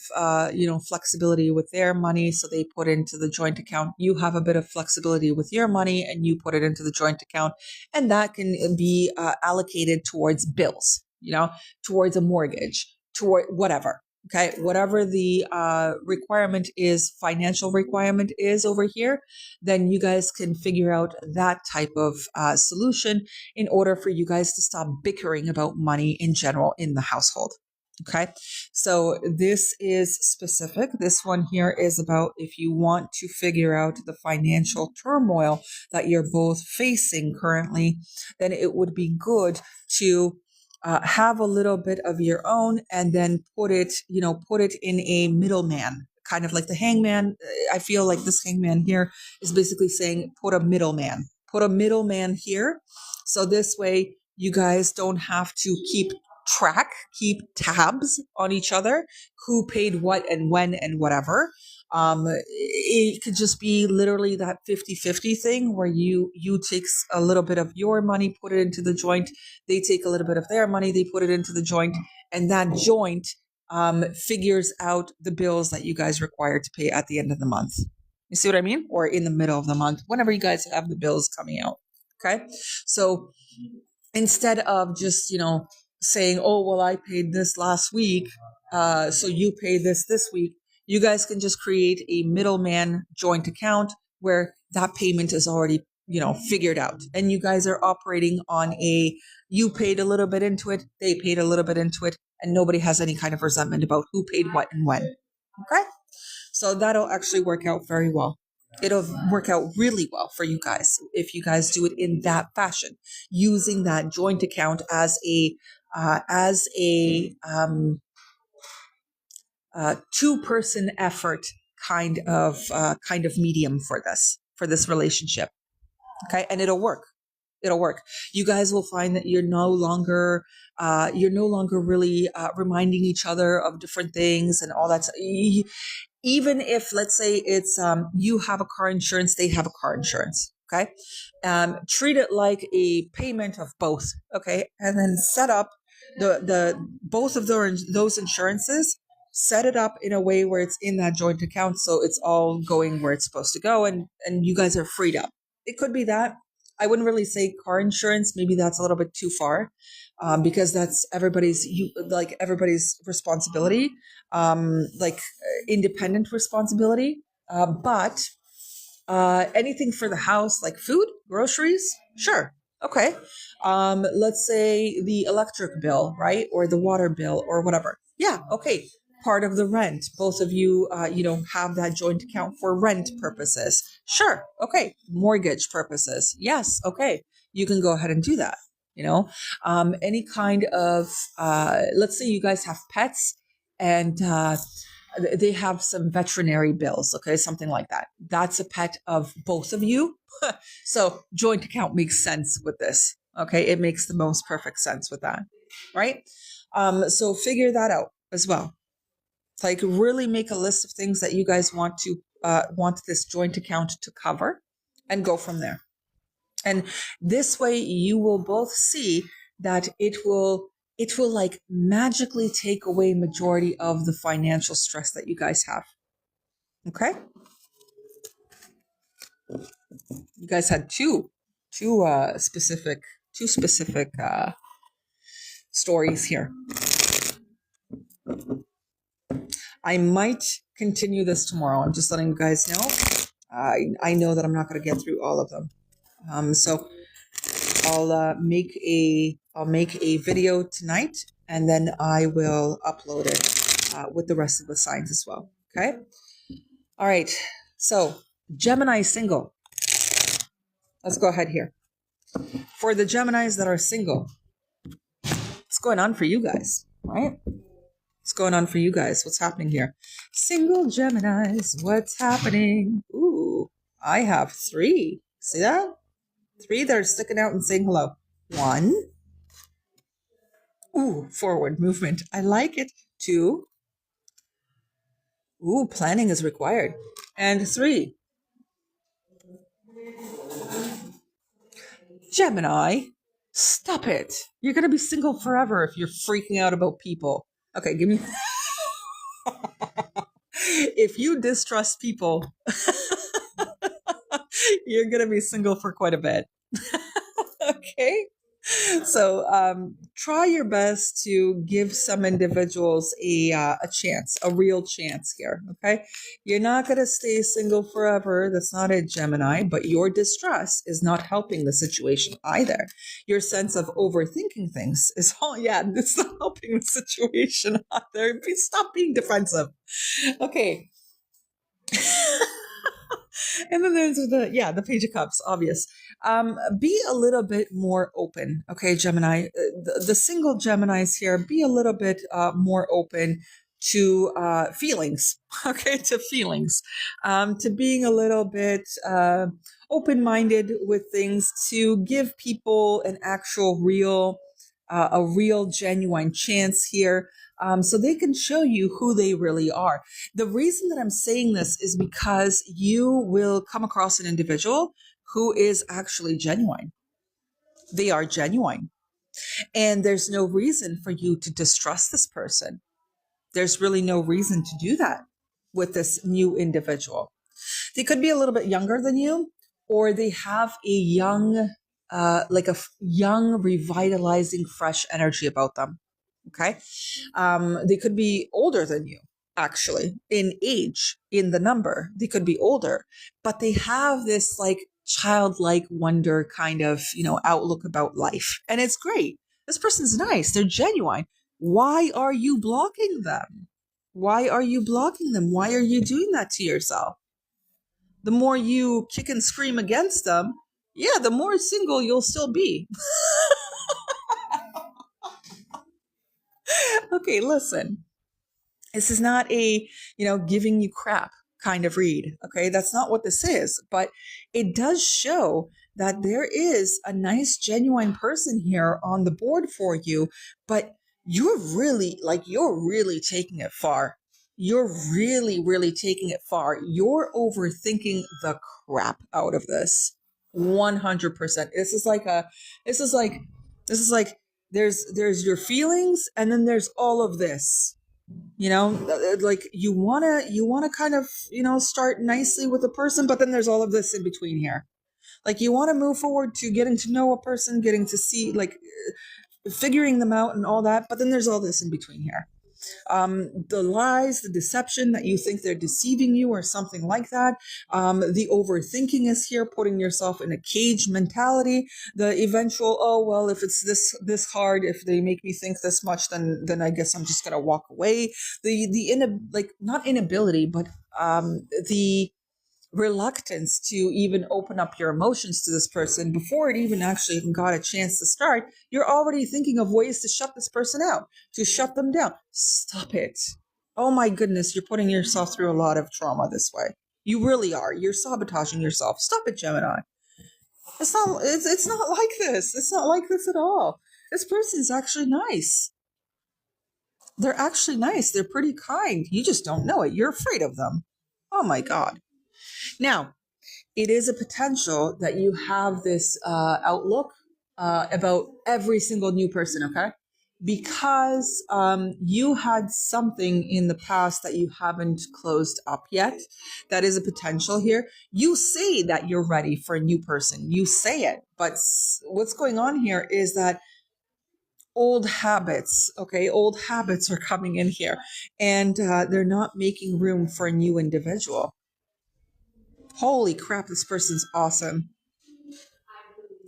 flexibility with their money. So they put into the joint account. You have a bit of flexibility with your money and you put it into the joint account. And that can be allocated towards bills, towards a mortgage, toward whatever. Okay. Whatever the requirement is, financial requirement is over here, then you guys can figure out that type of solution in order for you guys to stop bickering about money in general in the household. Okay, so this is specific. This one here is about if you want to figure out the financial turmoil that you're both facing currently, then it would be good to have a little bit of your own and then put it in a middleman, kind of like the hangman. I feel like this hangman here is basically saying put a middleman here. So this way you guys don't have to keep tabs on each other, who paid what and when and whatever. It could just be literally that 50-50 thing where you take a little bit of your money, put it into the joint. They take a little bit of their money, they put it into the joint, and that joint figures out the bills that you guys require to pay at the end of the month. You see what I mean? Or in the middle of the month, whenever you guys have the bills coming out. Okay. So instead of just, saying, oh, well, I paid this last week, so you pay this week, you guys can just create a middleman joint account where that payment is already, figured out. And you guys are operating on you paid a little bit into it, they paid a little bit into it, and nobody has any kind of resentment about who paid what and when. Okay? So that'll actually work out very well. It'll work out really well for you guys if you guys do it in that fashion, using that joint account as a two-person effort kind of medium for this relationship. Okay, and it'll work. You guys will find that you're no longer really reminding each other of different things and all that. Even if, let's say, it's you have a car insurance, they have a car insurance. Okay, treat it like a payment of both. Okay, and then set up the both of those insurances. Set it up in a way where it's in that joint account, so it's all going where it's supposed to go, and you guys are freed up. It could be that. I wouldn't really say car insurance. Maybe that's a little bit too far, because that's everybody's responsibility, independent responsibility. But anything for the house, like food, groceries, sure, okay. Let's say the electric bill, right, or the water bill, or whatever. Yeah, okay. Part of the rent, both of you, have that joint account for rent purposes. Sure. Okay. Mortgage purposes. Yes. Okay. You can go ahead and do that. Any kind of, let's say you guys have pets and, they have some veterinary bills. Okay. Something like that. That's a pet of both of you. So joint account makes sense with this. Okay. It makes the most perfect sense with that. Right. So figure that out as well. Like really make a list of things that you guys want this joint account to cover and go from there. And this way you will both see that it will like magically take away majority of the financial stress that you guys have. Okay? You guys had two specific stories here. I might continue this tomorrow. I'm just letting you guys know. I know that I'm not going to get through all of them. So I'll make a video tonight, and then I will upload it with the rest of the signs as well. Okay. All right. So Gemini single. Let's go ahead here. For the Geminis that are single, what's going on for you guys, right? What's going on for you guys? What's happening here? Single Geminis, what's happening? Ooh, I have 3. See that? 3 that are sticking out and saying hello. 1. Ooh, forward movement. I like it. 2. Ooh, planning is required. And 3. Gemini, stop it. You're going to be single forever if you're freaking out about people. Okay, give me... If you distrust people, you're going to be single for quite a bit. Okay? So try your best to give some individuals a chance, a real chance here, okay? You're not going to stay single forever. That's not it, Gemini, but your distress is not helping the situation either. Your sense of overthinking things is, it's not helping the situation either. Stop being defensive. Okay. And then there's the Page of Cups, obvious. Be a little bit more open, okay, Gemini. The single Geminis here, be a little bit more open to feelings, okay, to feelings, to being a little bit open-minded with things, to give people an actual a real genuine chance here. So they can show you who they really are. The reason that I'm saying this is because you will come across an individual who is actually genuine. They are genuine. And there's no reason for you to distrust this person. There's really no reason to do that with this new individual. They could be a little bit younger than you, or they have a young, young, revitalizing, fresh energy about them. Okay. They could be older than you, actually, in age, in the number. They could be older, but they have this like childlike wonder kind of, outlook about life. And it's great. This person's nice. They're genuine. Why are you blocking them? Why are you blocking them? Why are you doing that to yourself? The more you kick and scream against them, the more single you'll still be. Okay, listen. This is not a, giving you crap kind of read. Okay, that's not what this is. But it does show that there is a nice, genuine person here on the board for you. But you're really taking it far. You're really, really taking it far. You're overthinking the crap out of this. 100%. This is like there's your feelings, and then there's all of this. Like you wanna kind of start nicely with a person, but then there's all of this in between here. Like you want to move forward to getting to know a person, getting to see, like, figuring them out and all that, but then there's all this in between here. The lies, the deception that you think they're deceiving you or something like that. The overthinking is here, putting yourself in a cage mentality. The eventual, if it's this hard, if they make me think this much, then I guess I'm just gonna walk away. Not inability, but the reluctance to even open up your emotions to this person before it even actually got a chance to start. You're already thinking of ways to shut this person out, to shut them down. Stop it. Oh my goodness, you're putting yourself through a lot of trauma this way. You really are. You're sabotaging yourself. Stop it, Gemini. It's not like this. It's not like this at all. This person is actually nice. They're actually nice. They're pretty kind. You just don't know it. You're afraid of them. Oh my God. Now, it is a potential that you have this outlook about every single new person, okay? Because you had something in the past that you haven't closed up yet. That is a potential here. You say that you're ready for a new person. You say it. But what's going on here is that old habits. Okay. Old habits are coming in here, and they're not making room for a new individual. Holy crap. This person's awesome.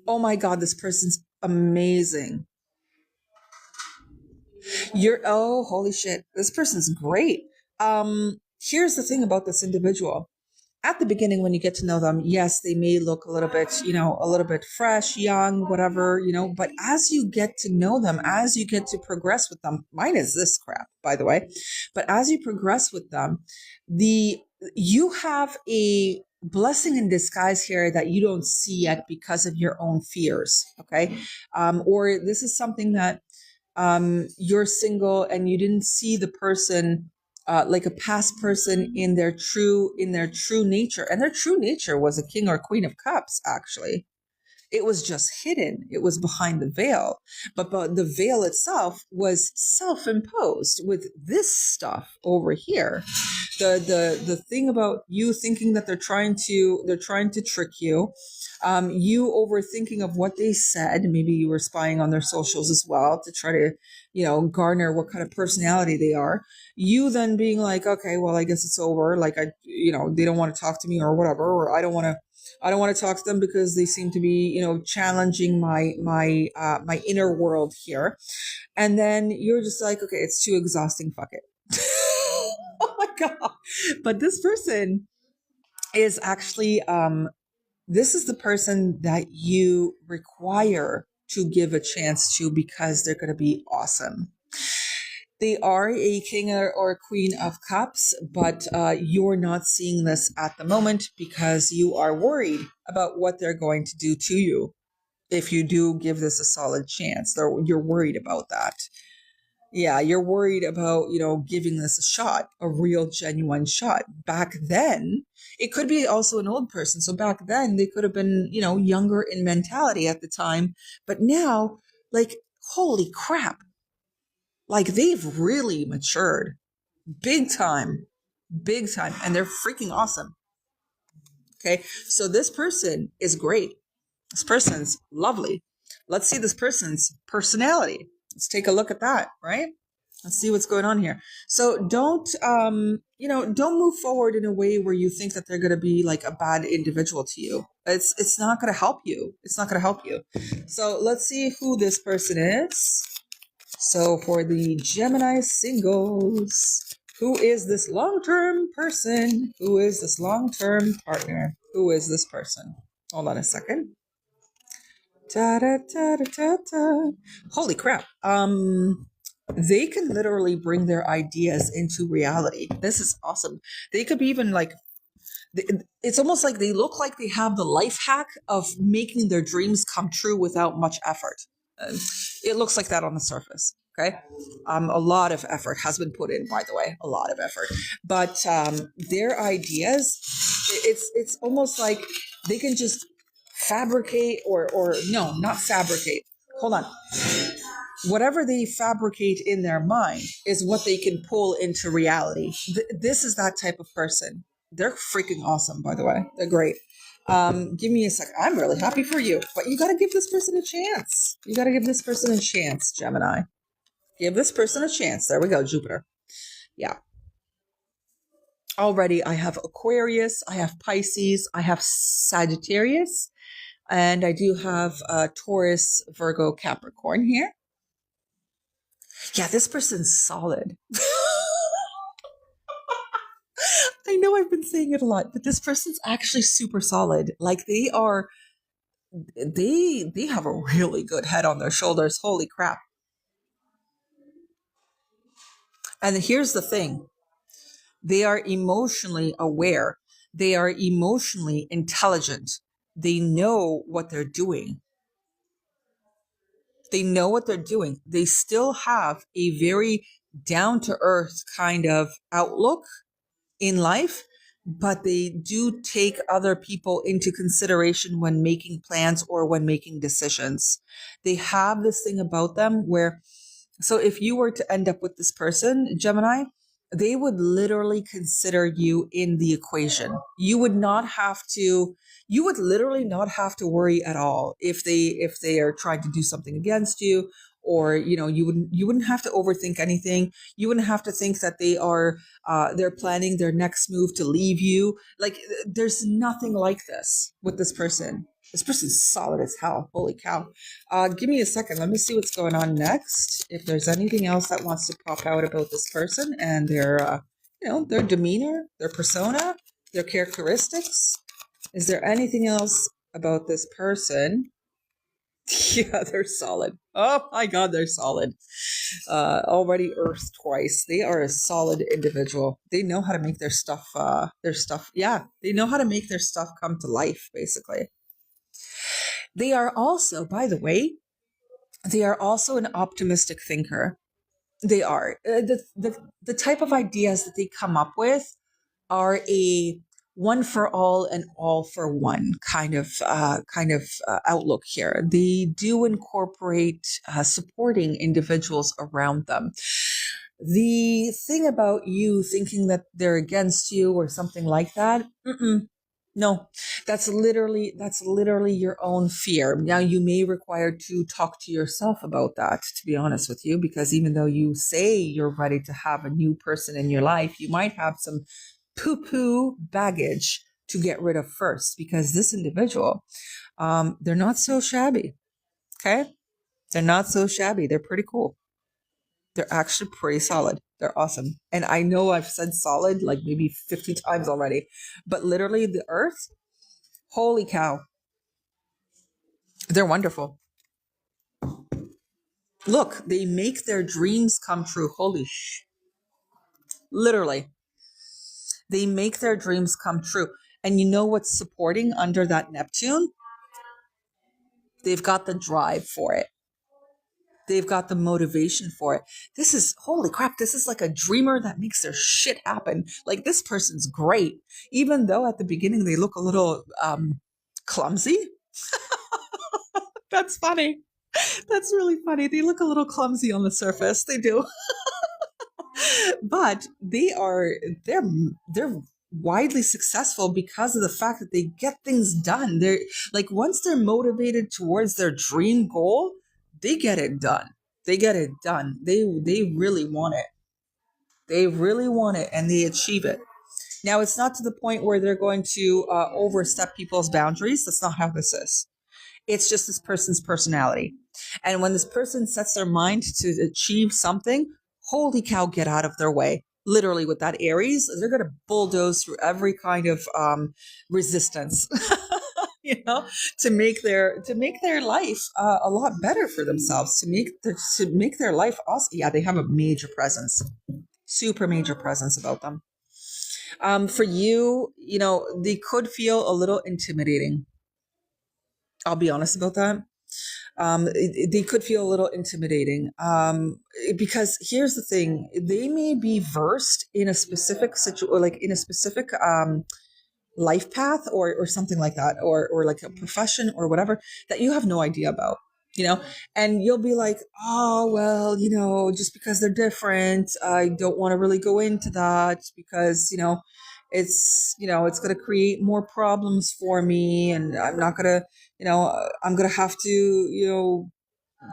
Oh my God. This person's amazing. Holy shit. This person's great. Here's the thing about this individual. At the beginning, when you get to know them, yes, they may look a little bit, a little bit fresh, young, whatever, but as you get to know them, as you get to progress with them, mine is this crap, by the way, but as you progress with them, you have a blessing in disguise here that you don't see yet because of your own fears. Okay. Or this is something that you're single and you didn't see the person like a past person in their true nature, and their true nature was a king or queen of cups. Actually, it was just hidden. It was behind the veil, but the veil itself was self-imposed with this stuff over here. The thing about you thinking that they're trying to trick you, you overthinking of what they said. Maybe you were spying on their socials as well to try to, garner what kind of personality they are. You then being like, okay, well, I guess it's over. Like they don't want to talk to me or whatever, or I don't want to talk to them because they seem to be, challenging my inner world here. And then you're just like, okay, it's too exhausting. Fuck it. Oh my God. But this person is actually, this is the person that you require to give a chance to because they're going to be awesome. They are a king or a queen of cups, but you're not seeing this at the moment because you are worried about what they're going to do to you. If you do give this a solid chance, you're worried about that. Yeah, you're worried about, giving this a shot, a real genuine shot. Back then, it could be also an old person. So back then they could have been, younger in mentality at the time. But now, like, holy crap. Like, they've really matured big time, and they're freaking awesome. Okay. So this person is great. This person's lovely. Let's see this person's personality. Let's take a look at that, right? Let's see what's going on here. So don't move forward in a way where you think that they're going to be like a bad individual to you. It's not going to help you. It's not going to help you. So let's see who this person is. So for the Gemini singles, who is this long-term person? Who is this long-term partner? Who is this person? Hold on a second. Da, da, da, da, da, da. Holy crap. They can literally bring their ideas into reality. This is awesome. They could be even like, it's almost like they look like they have the life hack of making their dreams come true without much effort. It looks like that on the surface. Okay. A lot of effort has been put in, by the way, a lot of effort, but their ideas, it's almost like they can just fabricate or no, not fabricate. Hold on. Whatever they fabricate in their mind is what they can pull into reality. This is that type of person. They're freaking awesome, by the way. They're great. Give me a sec. I'm really happy for you, but you got to give this person a chance. You got to give this person a chance, Gemini. Give this person a chance. There we go, Jupiter. Yeah. Already, I have Aquarius, I have Pisces, I have Sagittarius, and I do have Taurus, Virgo, Capricorn here. Yeah, this person's solid. I know I've been saying it a lot, but this person's actually super solid. Like they have a really good head on their shoulders. Holy crap. And here's the thing. They are emotionally aware. They are emotionally intelligent. They know what they're doing. They know what they're doing. They still have a very down-to-earth kind of outlook in life, but they do take other people into consideration when making plans or when making decisions. They have this thing about them where, so if you were to end up with this person, Gemini, they would literally consider you in the equation. You would literally not have to worry at all if they are trying to do something against you or you wouldn't have to overthink anything. You wouldn't have to think that they're planning their next move to leave you. Like, there's nothing like this with this person. This person's solid as hell. Holy cow. Give me a second. Let me see what's going on next. If there's anything else that wants to pop out about this person and their demeanor, their persona, their characteristics. Is there anything else about this person? Yeah, they're solid. Oh my God, they're solid. Already earthed twice. They are a solid individual. They know how to make their stuff, yeah, they know how to make their stuff come to life, basically. They are also, by the way, they are also an optimistic thinker. They are. The type of ideas that they come up with are a one for all and all for one kind of outlook here. They do incorporate supporting individuals around them. The thing about you thinking that they're against you or something like that, no, that's literally your own fear. Now, you may require to talk to yourself about that, to be honest with you, because even though you say you're ready to have a new person in your life, you might have some poo-poo baggage to get rid of first, because this individual, they're not so shabby. Okay. They're not so shabby. They're pretty cool. They're actually pretty solid. They're awesome. And I know I've said solid like maybe 50 times already, but literally the earth, holy cow. They're wonderful. Look, they make their dreams come true. Literally. They make their dreams come true. And you know what's supporting under that Neptune? They've got the drive for it. They've got the motivation for it. This is, holy crap, this is like a dreamer that makes their shit happen. Like, this person's great. Even though at the beginning they look a little clumsy. That's funny. That's really funny. They look a little clumsy on the surface. They do. But they're widely successful because of the fact that they get things done. They're like, once they're motivated towards their dream goal, they get it done. They get it done. They really want it. They really want it, and they achieve it. Now, it's not to the point where they're going to overstep people's boundaries. That's not how this is. It's just this person's personality. And when this person sets their mind to achieve something, holy cow, get out of their way. Literally, with that Aries, they're going to bulldoze through every kind of resistance, to make their life a lot better for themselves, to make their life awesome. Yeah, they have a major presence, super major presence about them. For you, they could feel a little intimidating. I'll be honest about that. They could feel a little intimidating because here's the thing: they may be versed in a specific situation, like in a specific life path or something like that, or like a profession or whatever that you have no idea about. And you'll be like, oh, well, just because they're different, I don't want to really go into that because, it's going to create more problems for me. And I'm not going to, I'm going to have to,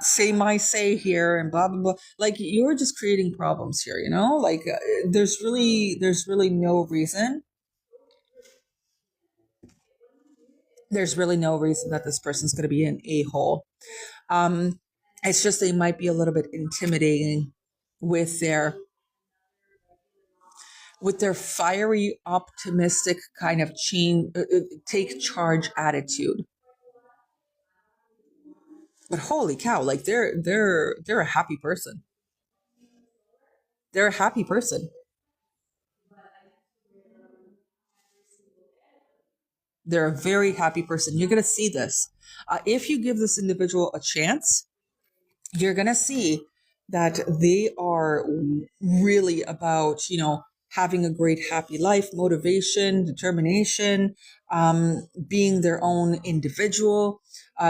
say my say here and blah, blah, blah. Like, you're just creating problems here, like there's really no reason. There's really no reason that this person's going to be an a-hole. It's just they might be a little bit intimidating with their fiery, optimistic kind of take charge attitude. But holy cow, like they're a happy person. They're a happy person. They're a very happy person. You're going to see this. If you give this individual a chance, you're going to see that they are really about, having a great, happy life, motivation, determination, being their own individual,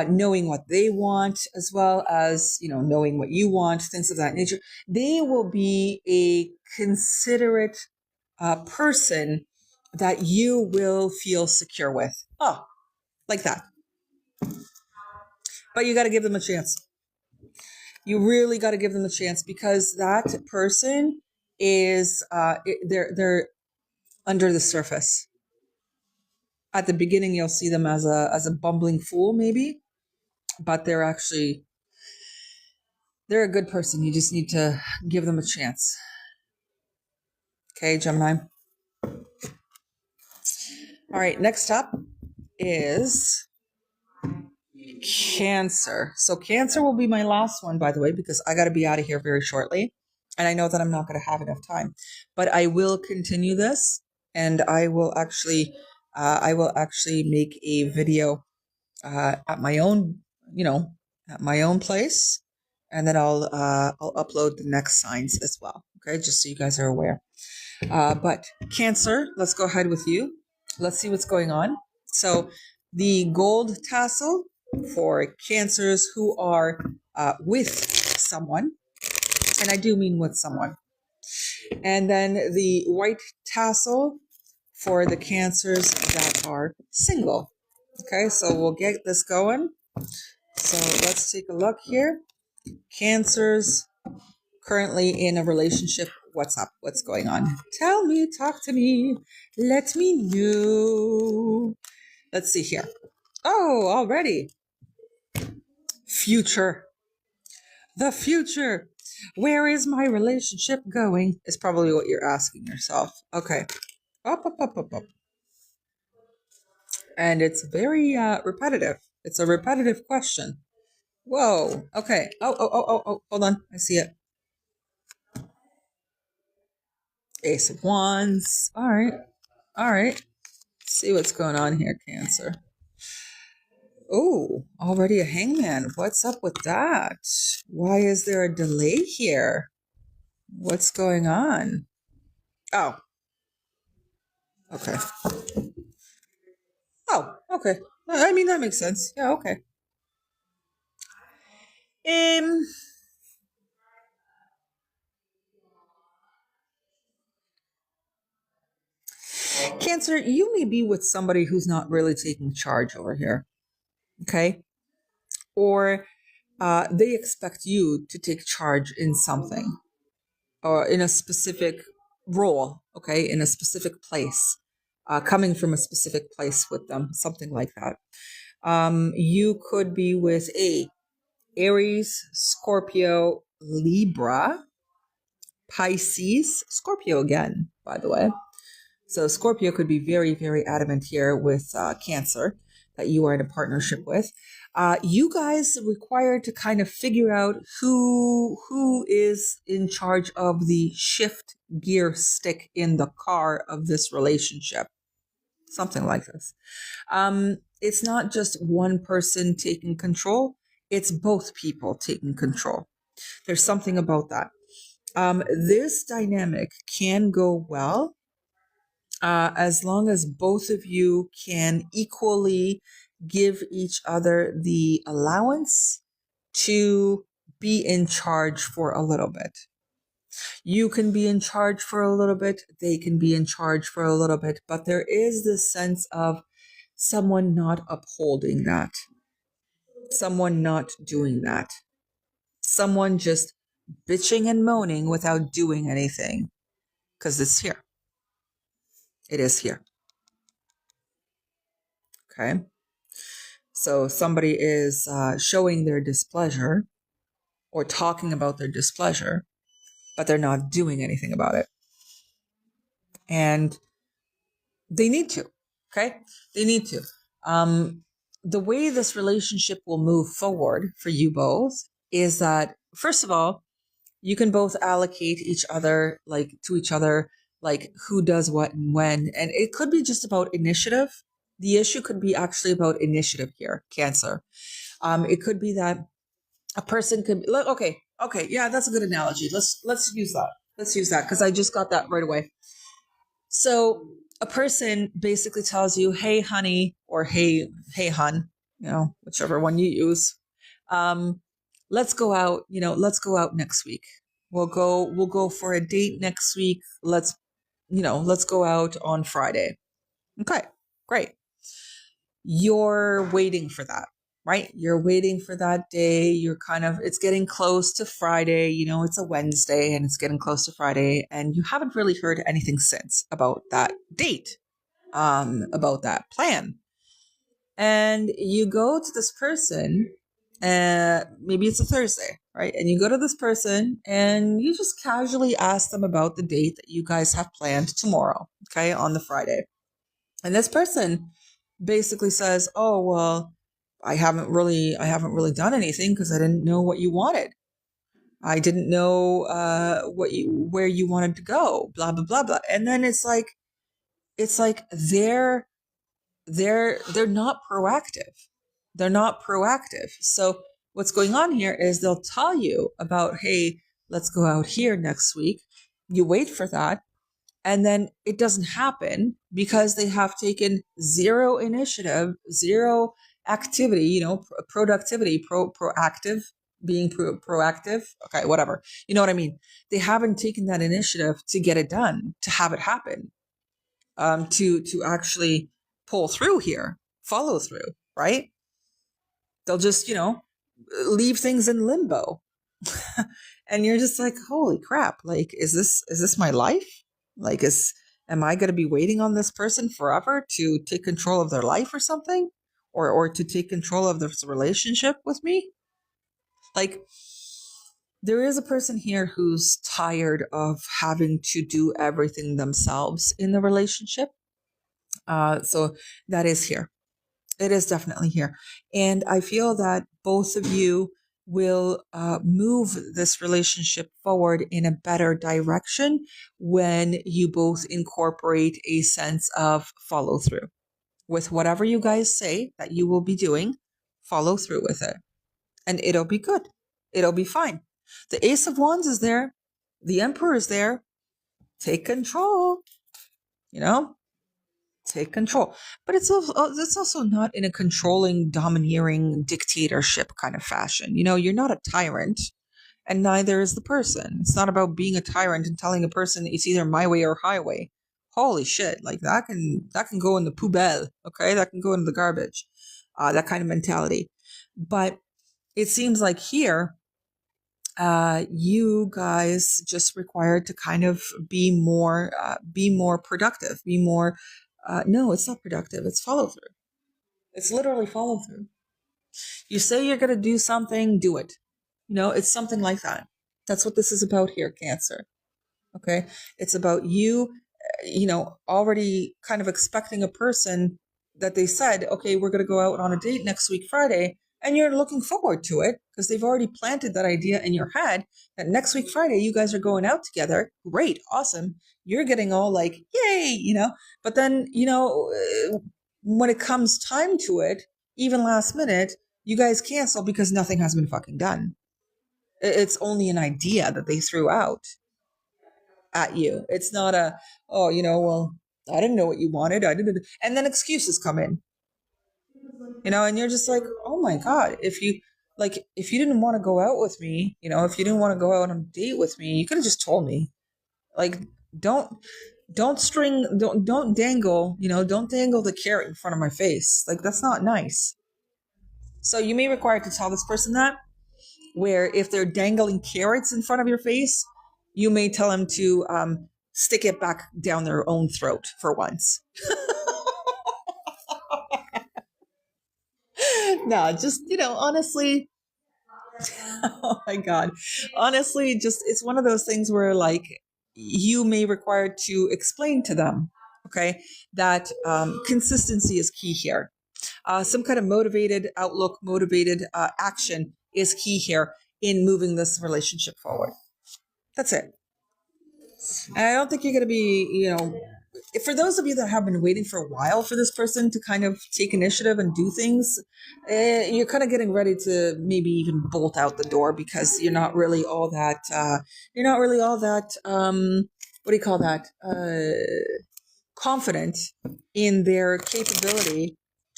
knowing what they want, as well as, knowing what you want, things of that nature. They will be a considerate person that you will feel secure with. Oh, like that. But you got to give them a chance. You really got to give them a chance, because that person is they're under the surface. At the beginning, you'll see them as a bumbling fool, maybe, but they're a good person. You just need to give them a chance. Okay, Gemini. All right, next up is Cancer. So Cancer will be my last one, by the way, because I got to be out of here very shortly. And I know that I'm not going to have enough time, but I will continue this, and I will actually make a video at my own, at my own place, and then I'll upload the next signs as well. Okay, just so you guys are aware. But Cancer, let's go ahead with you. Let's see what's going on. So the gold tassel for Cancers who are with someone, and I do mean with someone. And then the white tassel for the Cancers that are single. Okay, so we'll get this going. So let's take a look here. Cancers currently in a relationship. What's up? What's going on? Tell me, talk to me. Let me know. Let's see here. Oh, already. Future. The future. Where is my relationship going? Is probably what you're asking yourself. Okay. Up. And it's very repetitive. It's a repetitive question. Whoa. Okay. Oh. Hold on. I see it. Ace of Wands. All right. Let's see what's going on here, Cancer. Oh, already a Hangman. What's up with that? Why is there a delay here? What's going on? Oh. Okay. Oh, okay. I mean, that makes sense. Yeah, okay. Cancer, you may be with somebody who's not really taking charge over here. Okay? Or they expect you to take charge in something, or in a specific role, okay, in a specific place, coming from a specific place with them, something like that. You could be with Aries, Scorpio, Libra, Pisces, Scorpio again, by the way. So Scorpio could be very, very adamant here with Cancer that you are in a partnership with. You guys are required to kind of figure out who is in charge of the shift gear stick in the car of this relationship. Something like this. It's not just one person taking control. It's both people taking control. There's something about that. This dynamic can go well as long as both of you can equally give each other the allowance to be in charge for a little bit. You can be in charge for a little bit, they can be in charge for a little bit, but there is this sense of someone not upholding that, someone not doing that, someone just bitching and moaning without doing anything, because it's here. It is here. Okay. So somebody is showing their displeasure or talking about their displeasure, but they're not doing anything about it. And they need to, okay? They need to. The way this relationship will move forward for you both is that, first of all, you can both allocate each other, to each other, who does what and when. And it could be just about initiative. The issue could be actually about initiative here, Cancer. It could be that a person could be, okay, yeah, that's a good analogy. Let's use that. Let's use that, because I just got that right away. So a person basically tells you, hey, honey, or hey, hun, whichever one you use. Let's go out, next week. We'll go for a date next week. Let's go out on Friday. Okay, great. You're waiting for that. right? You're waiting for that day. It's getting close to Friday. It's a Wednesday and it's getting close to Friday, and you haven't really heard anything since about that date, about that plan. And you go to this person, maybe it's a Thursday, right? And you go to this person and you just casually ask them about the date that you guys have planned tomorrow, okay, on the Friday. And this person basically says, "Oh, well, I haven't really done anything because I didn't know what you wanted. I didn't know where you wanted to go, blah blah blah blah." And then it's like they're not proactive. They're not proactive. So what's going on here is they'll tell you about, "Hey, let's go out here next week." You wait for that, and then it doesn't happen because they have taken zero initiative, zero activity, productivity, proactive, being proactive. Okay, whatever. You know what I mean? They haven't taken that initiative to get it done, to have it happen, to actually pull through here, follow through, right? They'll just, leave things in limbo. And you're just like, holy crap, like, is this my life? Like, am I going to be waiting on this person forever to take control of their life or something? Or to take control of this relationship with me? Like, there is a person here who's tired of having to do everything themselves in the relationship. So that is here. It is definitely here. And I feel that both of you will move this relationship forward in a better direction when you both incorporate a sense of follow through with whatever you guys say that you will be doing. Follow through with it, and it'll be good. It'll be fine. The Ace of Wands is there. The Emperor is there. Take control, take control. But it's also not in a controlling, domineering dictatorship kind of fashion. You're not a tyrant, and neither is the person. It's not about being a tyrant and telling a person it's either my way or highway. Holy shit, like that can go in the poubelle, okay? That can go in the garbage. That kind of mentality. But it seems like here, you guys just required to kind of be more productive, no, it's not productive. It's follow through. It's literally follow through. You say you're going to do something, do it. It's something like that. That's what this is about here, Cancer. Okay. It's about you, already kind of expecting a person that they said, okay, we're going to go out on a date next week, Friday. And you're looking forward to it because they've already planted that idea in your head that next week, Friday, you guys are going out together. Great. Awesome. You're getting all like, yay, but then, when it comes time to it, even last minute, you guys cancel because nothing has been fucking done. It's only an idea that they threw out at you. It's not well, I didn't know what you wanted. I didn't. And then excuses come in. And you're just like, oh my God, if you didn't want to go out with me, if you didn't want to go out on a date with me, you could have just told me. Like, don't dangle, don't dangle the carrot in front of my face. Like, that's not nice. So you may require to tell this person that, where if they're dangling carrots in front of your face, you may tell them to stick it back down their own throat for once. No, just, honestly, oh my God. Honestly, just, it's one of those things where, like, you may require to explain to them, okay, that consistency is key here. Some kind of motivated outlook, motivated action is key here in moving this relationship forward. That's it. And I don't think you're going to be, for those of you that have been waiting for a while for this person to kind of take initiative and do things, you're kind of getting ready to maybe even bolt out the door because you're not really all that, what do you call that? Confident in their capability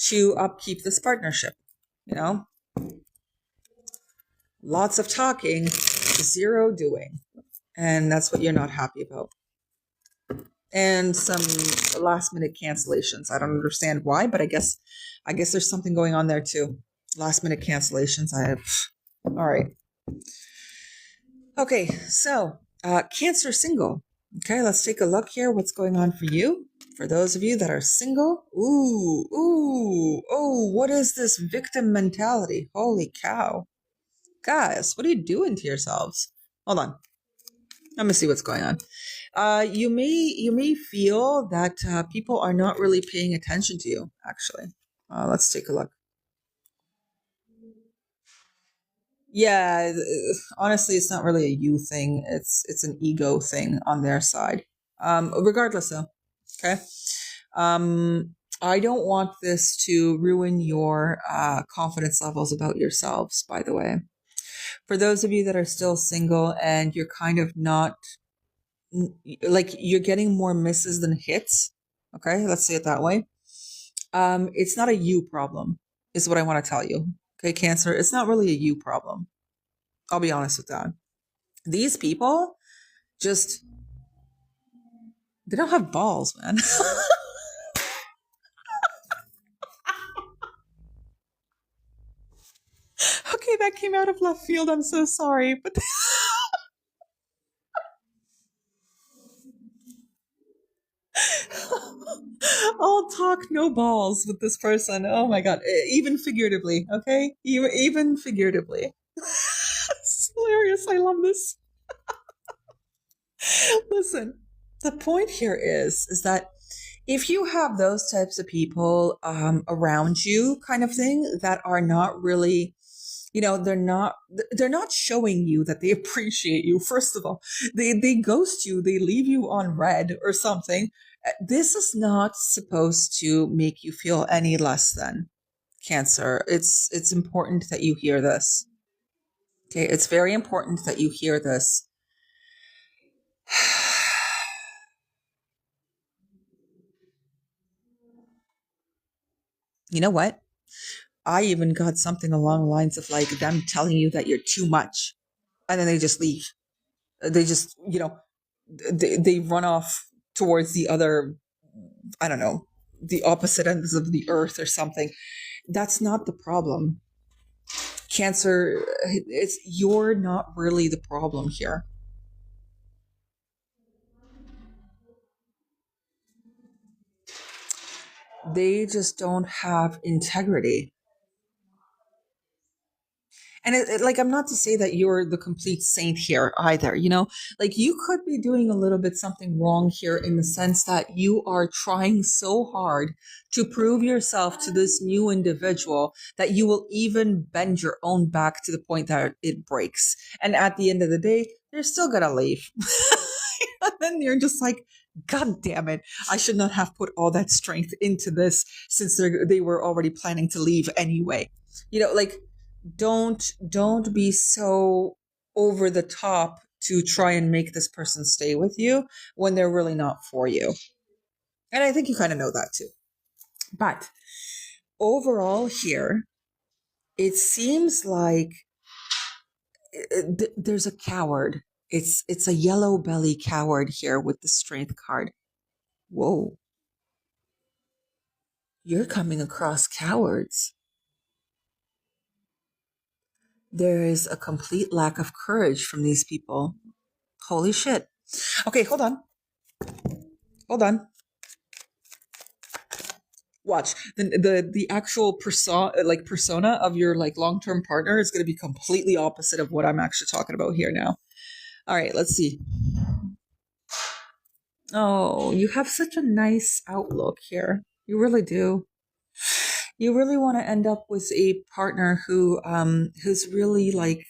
to upkeep this partnership, Lots of talking, zero doing. And that's what you're not happy about. And some last minute cancellations. I don't understand why, but I guess there's something going on there too. Last minute cancellations. All right. Okay, so Cancer single. Okay, let's take a look here. What's going on for you? For those of you that are single, what is this victim mentality? Holy cow. Guys, what are you doing to yourselves? Hold on. Let me see what's going on. You may feel that people are not really paying attention to you, actually. Let's take a look. Yeah, honestly, it's not really a you thing. It's an ego thing on their side. Regardless, though. Okay. I don't want this to ruin your confidence levels about yourselves. By the way, for those of you that are still single and you're kind of not like you're getting more misses than hits. Okay, let's say it that way. It's not a you problem, is what I want to tell you. Okay, Cancer, it's not really a you problem. I'll be honest with that. These people just they don't have balls, man. Okay, that came out of left field. I'm so sorry, but I'll talk no balls with this person. Oh my god, even figuratively, okay? Even figuratively. It's hilarious. I love this. Listen, the point here is that if you have those types of people around you, kind of thing, that are not really, they're not showing you that they appreciate you. First of all, they ghost you, they leave you on red or something. This is not supposed to make you feel any less than, Cancer. It's important that you hear this. Okay, it's very important that you hear this. You know what? I even got something along the lines of like them telling you that you're too much, and then they just leave. They just, they run off towards the other, I don't know, the opposite ends of the earth or something. That's not the problem. Cancer, you're not really the problem here. They just don't have integrity. And like, I'm not to say that you're the complete saint here either, like you could be doing a little bit something wrong here in the sense that you are trying so hard to prove yourself to this new individual that you will even bend your own back to the point that it breaks. And at the end of the day, they're still going to leave. And then you're just like, God damn it. I should not have put all that strength into this since they were already planning to leave anyway. Like, don't be so over the top to try and make this person stay with you when they're really not for you. And I think you kind of know that too. But overall here, it seems like there's a coward. It's a yellow belly coward here with the strength card. Whoa. You're coming across cowards. There is a complete lack of courage from these people. Holy shit. Okay, hold on. Hold on. Watch the actual persona of your like long-term partner is going to be completely opposite of what I'm actually talking about here now. All right, let's see. Oh, you have such a nice outlook here. You really do. You really want to end up with a partner who's really like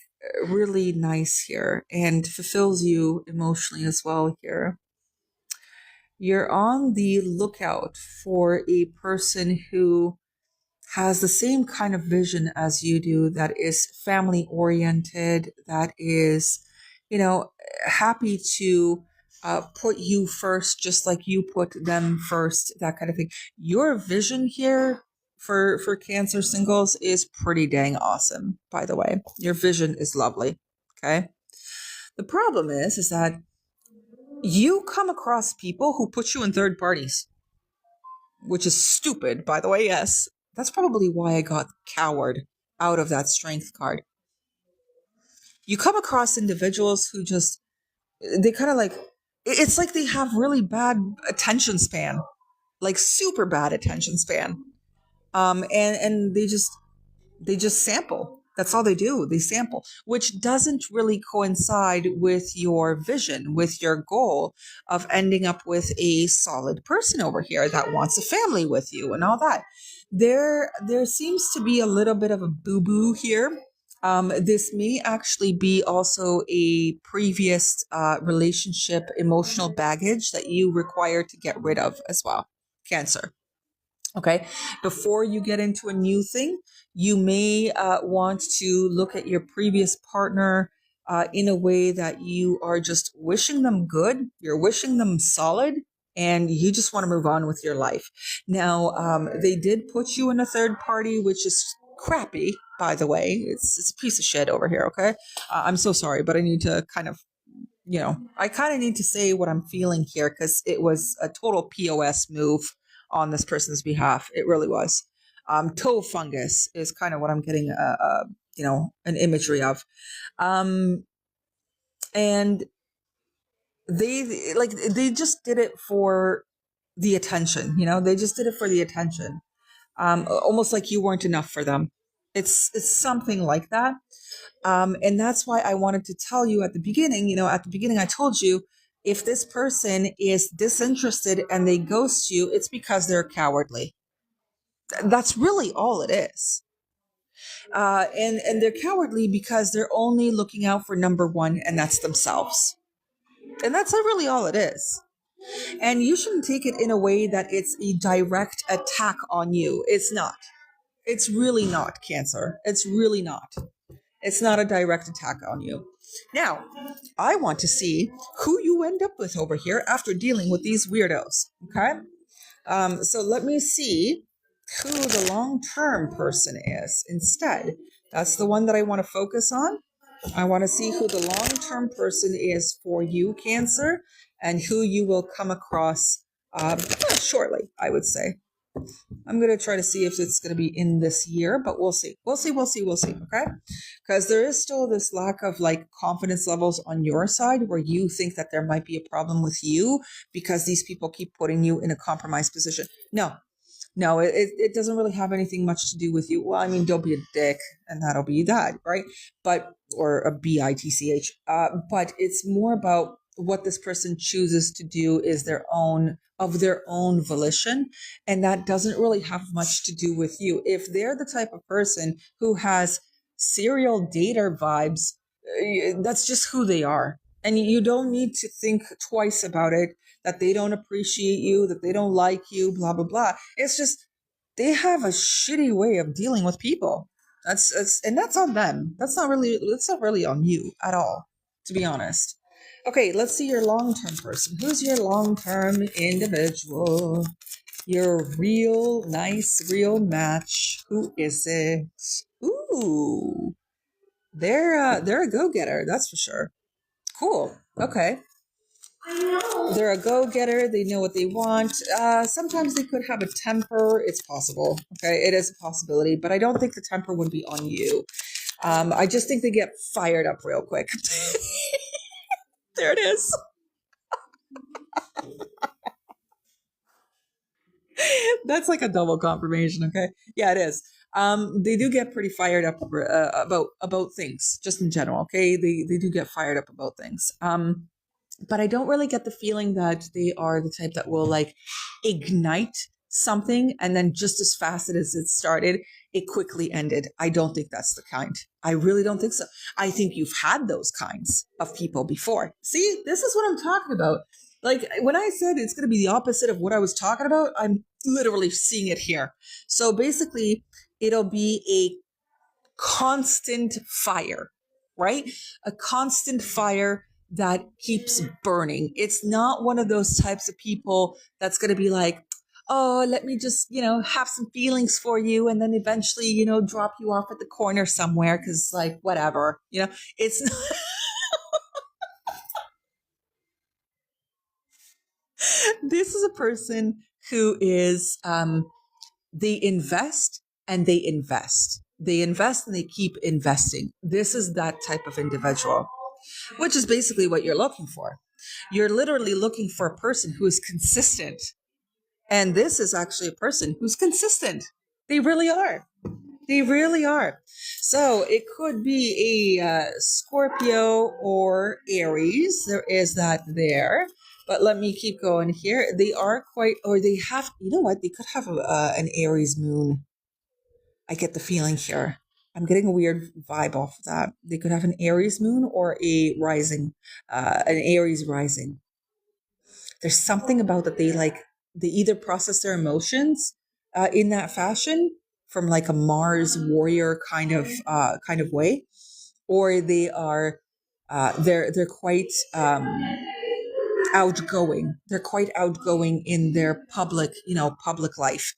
really nice here and fulfills you emotionally as well here. You're on the lookout for a person who has the same kind of vision as you do, that is family oriented, that is, happy to put you first, just like you put them first, that kind of thing. Your vision here for Cancer singles is pretty dang awesome, by the way. Your vision is lovely. Okay. The problem is that you come across people who put you in third parties, which is stupid, by the way. Yes, that's probably why I got coward. out of that Strength card. You come across individuals who just, they kind of like, it's like they have really bad attention span, like super bad attention span. And they just sample. That's all they do. They sample, which doesn't really coincide with your vision, with your goal of ending up with a solid person over here that wants a family with you and all that. There seems to be a little bit of a boo-boo here. This may actually be also a previous relationship emotional baggage that you require to get rid of as well. Cancer. Okay. Before you get into a new thing, you may want to look at your previous partner in a way that you are just wishing them good. You're wishing them solid, and you just want to move on with your life. Now, they did put you in a third party, which is crappy, by the way. It's a piece of shit over here. Okay. I'm so sorry, but I need to kind of, I kind of need to say what I'm feeling here because it was a total POS move on this person's behalf. It really was. Toe fungus is kind of what I'm getting, an imagery of. And they just did it for the attention, they just did it for the attention. Almost like you weren't enough for them. It's something like that. And that's why I wanted to tell you at the beginning, I told you, if this person is disinterested and they ghost you, it's because they're cowardly. That's really all it is. And they're cowardly because they're only looking out for number one, and that's themselves. And that's really all it is. And you shouldn't take it in a way that it's a direct attack on you. It's not. It's really not, Cancer. It's really not. It's not a direct attack on you. Now, I want to see who you end up with over here after dealing with these weirdos. Okay? So let me see who the long-term person is instead. That's the one that I want to focus on. I want to see who the long-term person is for you, Cancer, and who you will come across shortly, I would say. I'm going to try to see if it's going to be in this year, but we'll see. We'll see. Okay. Because there is still this lack of confidence levels on your side where you think that there might be a problem with you because these people keep putting you in a compromised position. No, it doesn't really have anything much to do with you. Well, I mean, don't be a dick and that'll be that, right? Or a bitch. But it's more about what this person chooses to do is their own volition. And that doesn't really have much to do with you. If they're the type of person who has serial dater vibes, that's just who they are. And you don't need to think twice about it, that they don't appreciate you, that they don't like you, blah, blah, blah. It's just, they have a shitty way of dealing with people. And that's on them. That's not really on you at all, to be honest. Okay, let's see your long-term person. Who's your long-term individual? Your real match. Who is it? Ooh, they're a go-getter, that's for sure. Cool. Okay. They're a go-getter. They know what they want. Sometimes they could have a temper. It's possible. Okay, it is a possibility, but I don't think the temper would be on you. I just think they get fired up real quick. There it is. That's like a double confirmation. Okay, yeah, it is. They do get pretty fired up about things, just in general. Okay, they do get fired up about things. But I don't really get the feeling that they are the type that will ignite something and then just as fast as it started, it quickly ended. I don't think that's the kind. I really don't think so. I think you've had those kinds of people before. See, this is what I'm talking about. When I said it's going to be the opposite of what I was talking about, I'm literally seeing it here. So basically, it'll be a constant fire, right? A constant fire that keeps burning. It's not one of those types of people that's going to be like, oh, let me just, have some feelings for you and then eventually, drop you off at the corner somewhere because whatever, it's not. This is a person who is, they invest and they invest. They invest and they keep investing. This is that type of individual, which is basically what you're looking for. You're literally looking for a person who is consistent. And this is actually a person who's consistent. They really are. They really are. So it could be a Scorpio or Aries. There is that there. But let me keep going here. They are quite, or they have, you know what? They could have an Aries moon. I get the feeling here. I'm getting a weird vibe off of that. They could have an Aries moon or a rising, an Aries rising. There's something about that they either process their emotions in that fashion from like a Mars warrior kind of way, or they are they're quite outgoing. They're quite outgoing in their public life.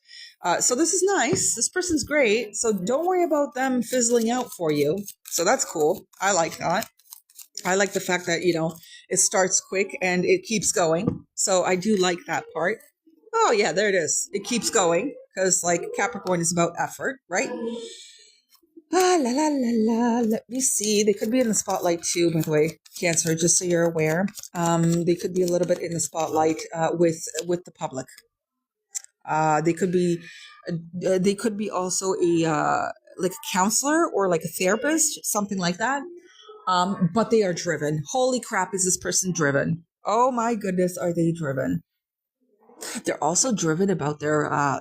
So this is nice. This person's great. So don't worry about them fizzling out for you. So that's cool. I like that. I like the fact that, it starts quick and it keeps going. So I do like that part. Oh yeah, there it is. It keeps going because like Capricorn is about effort, right? Ah, la la la la. Let me see. They could be in the spotlight too, by the way, Cancer, just so you're aware. They could be a little bit in the spotlight with the public. They could be also a like a counselor or like a therapist, something like that. But they are driven. Holy crap, is this person driven? Oh my goodness, are they driven? They're also driven about their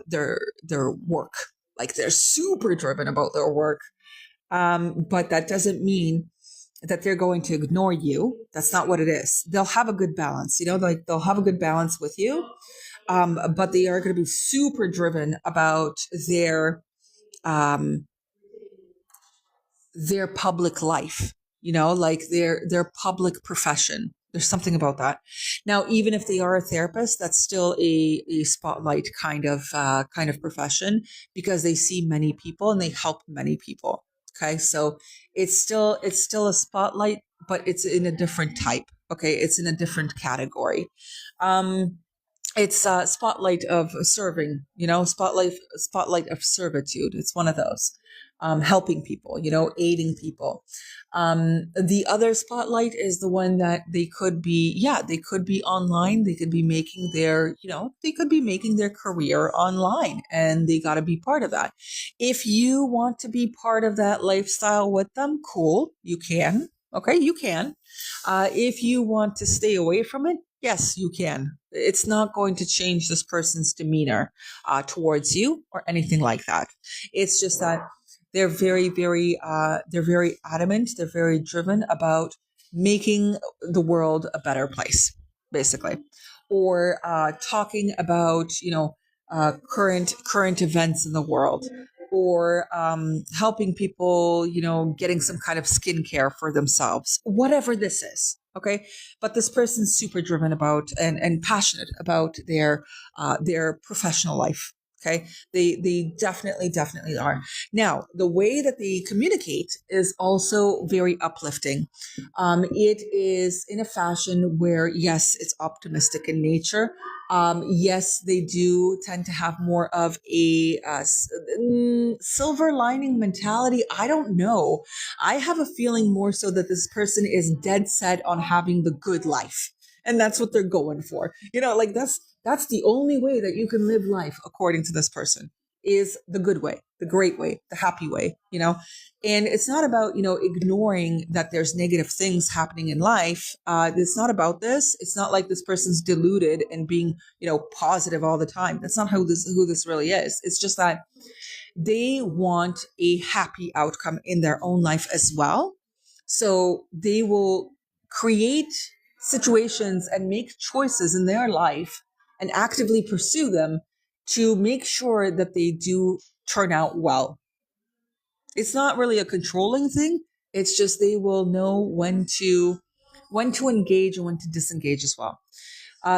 work. Like they're super driven about their work. But that doesn't mean that they're going to ignore you. That's not what it is. They'll have a good balance, like they'll have a good balance with you. But they are going to be super driven about their public life, like their public profession. There's something about that. Now, even if they are a therapist, that's still a spotlight kind of profession because they see many people and they help many people. Okay, so it's still a spotlight, but it's in a different type. Okay, it's in a different category. It's a spotlight of serving, spotlight of servitude. It's one of those. Helping people, aiding people. The other spotlight is the one that they could be online. They could be making their career online and they got to be part of that. If you want to be part of that lifestyle with them, cool, you can. Okay, you can. If you want to stay away from it, yes, you can. It's not going to change this person's demeanor towards you or anything like that. It's just that they're very, very, they're very adamant. They're very driven about making the world a better place, basically, or talking about current events in the world, or helping people, getting some kind of skincare for themselves, whatever this is. Okay. But this person's super driven about and passionate about their professional life. Okay. They definitely are. Now, the way that they communicate is also very uplifting. It is in a fashion where, yes, it's optimistic in nature. Yes, they do tend to have more of a silver lining mentality. I don't know. I have a feeling more so that this person is dead set on having the good life. And that's what they're going for. Like that's the only way that you can live life, according to this person, is the good way, the great way, the happy way, And it's not about, ignoring that there's negative things happening in life. It's not about this. It's not like this person's deluded and being, positive all the time. That's not who this really is. It's just that they want a happy outcome in their own life as well. So they will create situations and make choices in their life and actively pursue them to make sure that they do turn out well. It's not really a controlling thing. It's just they will know when to engage and when to disengage as well.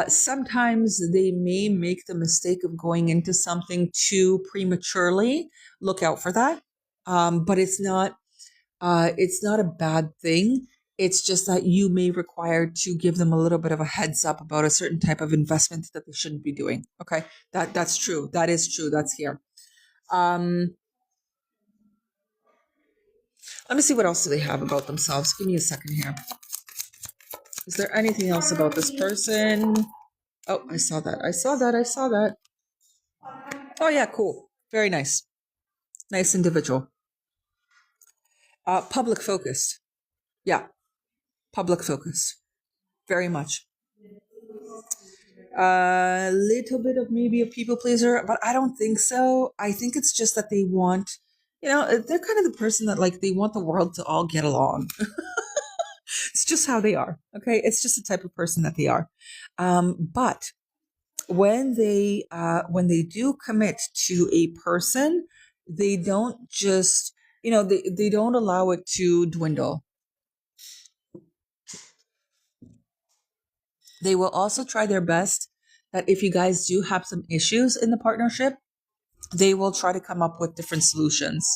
Sometimes they may make the mistake of going into something too prematurely. Look out for that. But it's not a bad thing. It's just that you may require to give them a little bit of a heads up about a certain type of investment that they shouldn't be doing. Okay. That's true. That is true. That's here. Let me see what else do they have about themselves. Give me a second here. Is there anything else about this person? Oh, I saw that. I saw that. I saw that. Oh, yeah, cool. Very nice. Nice individual. Public focused. Yeah, public focus. Very much. A little bit of maybe a people pleaser, but I don't think so. I think it's just that they want, they're kind of the person that like they want the world to all get along. It's just how they are. Okay. It's just the type of person that they are. But when they do commit to a person, they don't just, they don't allow it to dwindle. They will also try their best that if you guys do have some issues in the partnership, they will try to come up with different solutions.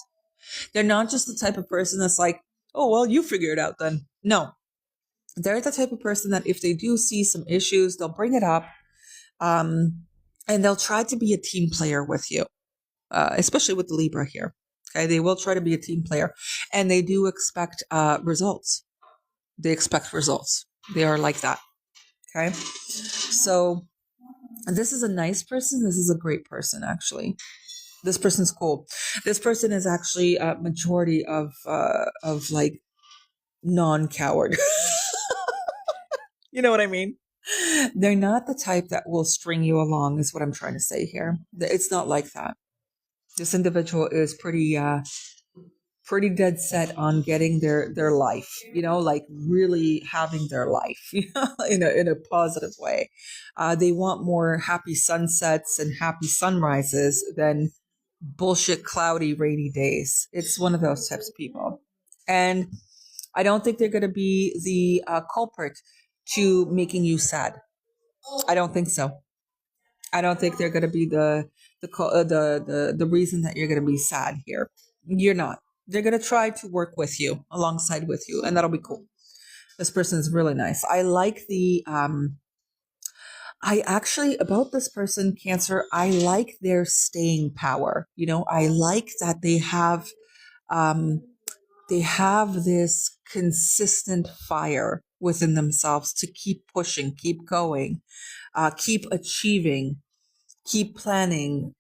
They're not just the type of person that's like, oh, well, you figure it out then. No, they're the type of person that if they do see some issues, they'll bring it up, and they'll try to be a team player with you, especially with the Libra here. Okay, they will try to be a team player, and they do expect results. They expect results. They are like that. Okay, so this is a nice person. This is a great person, actually. This person's cool. This person is actually a majority of like non-coward. You know what I mean? They're not the type that will string you along, is what I'm trying to say here. It's not like that. This individual is pretty dead set on getting their life, like really having their life, in a positive way. They want more happy sunsets and happy sunrises than bullshit, cloudy, rainy days. It's one of those types of people. And I don't think they're going to be the culprit to making you sad. I don't think so. I don't think they're going to be the reason that you're going to be sad here. You're not. They're going to try to work with you, alongside with you, and that'll be cool. This person is really nice. I like I actually, about this person, Cancer, I like their staying power. I like that they have this consistent fire within themselves to keep pushing, keep going, keep achieving, keep planning,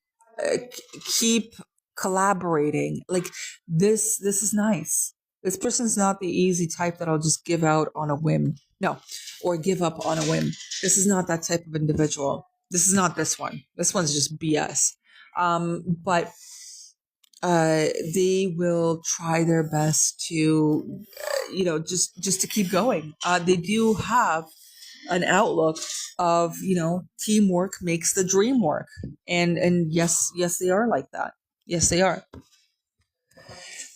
keep collaborating. Like this is nice. This person's not the easy type that I'll just give out on a whim. No, or give up on a whim. This is not that type of individual. This is not this one. This one's just BS. But they will try their best to, just to keep going. They do have an outlook of, teamwork makes the dream work. And yes, they are like that. Yes, they are.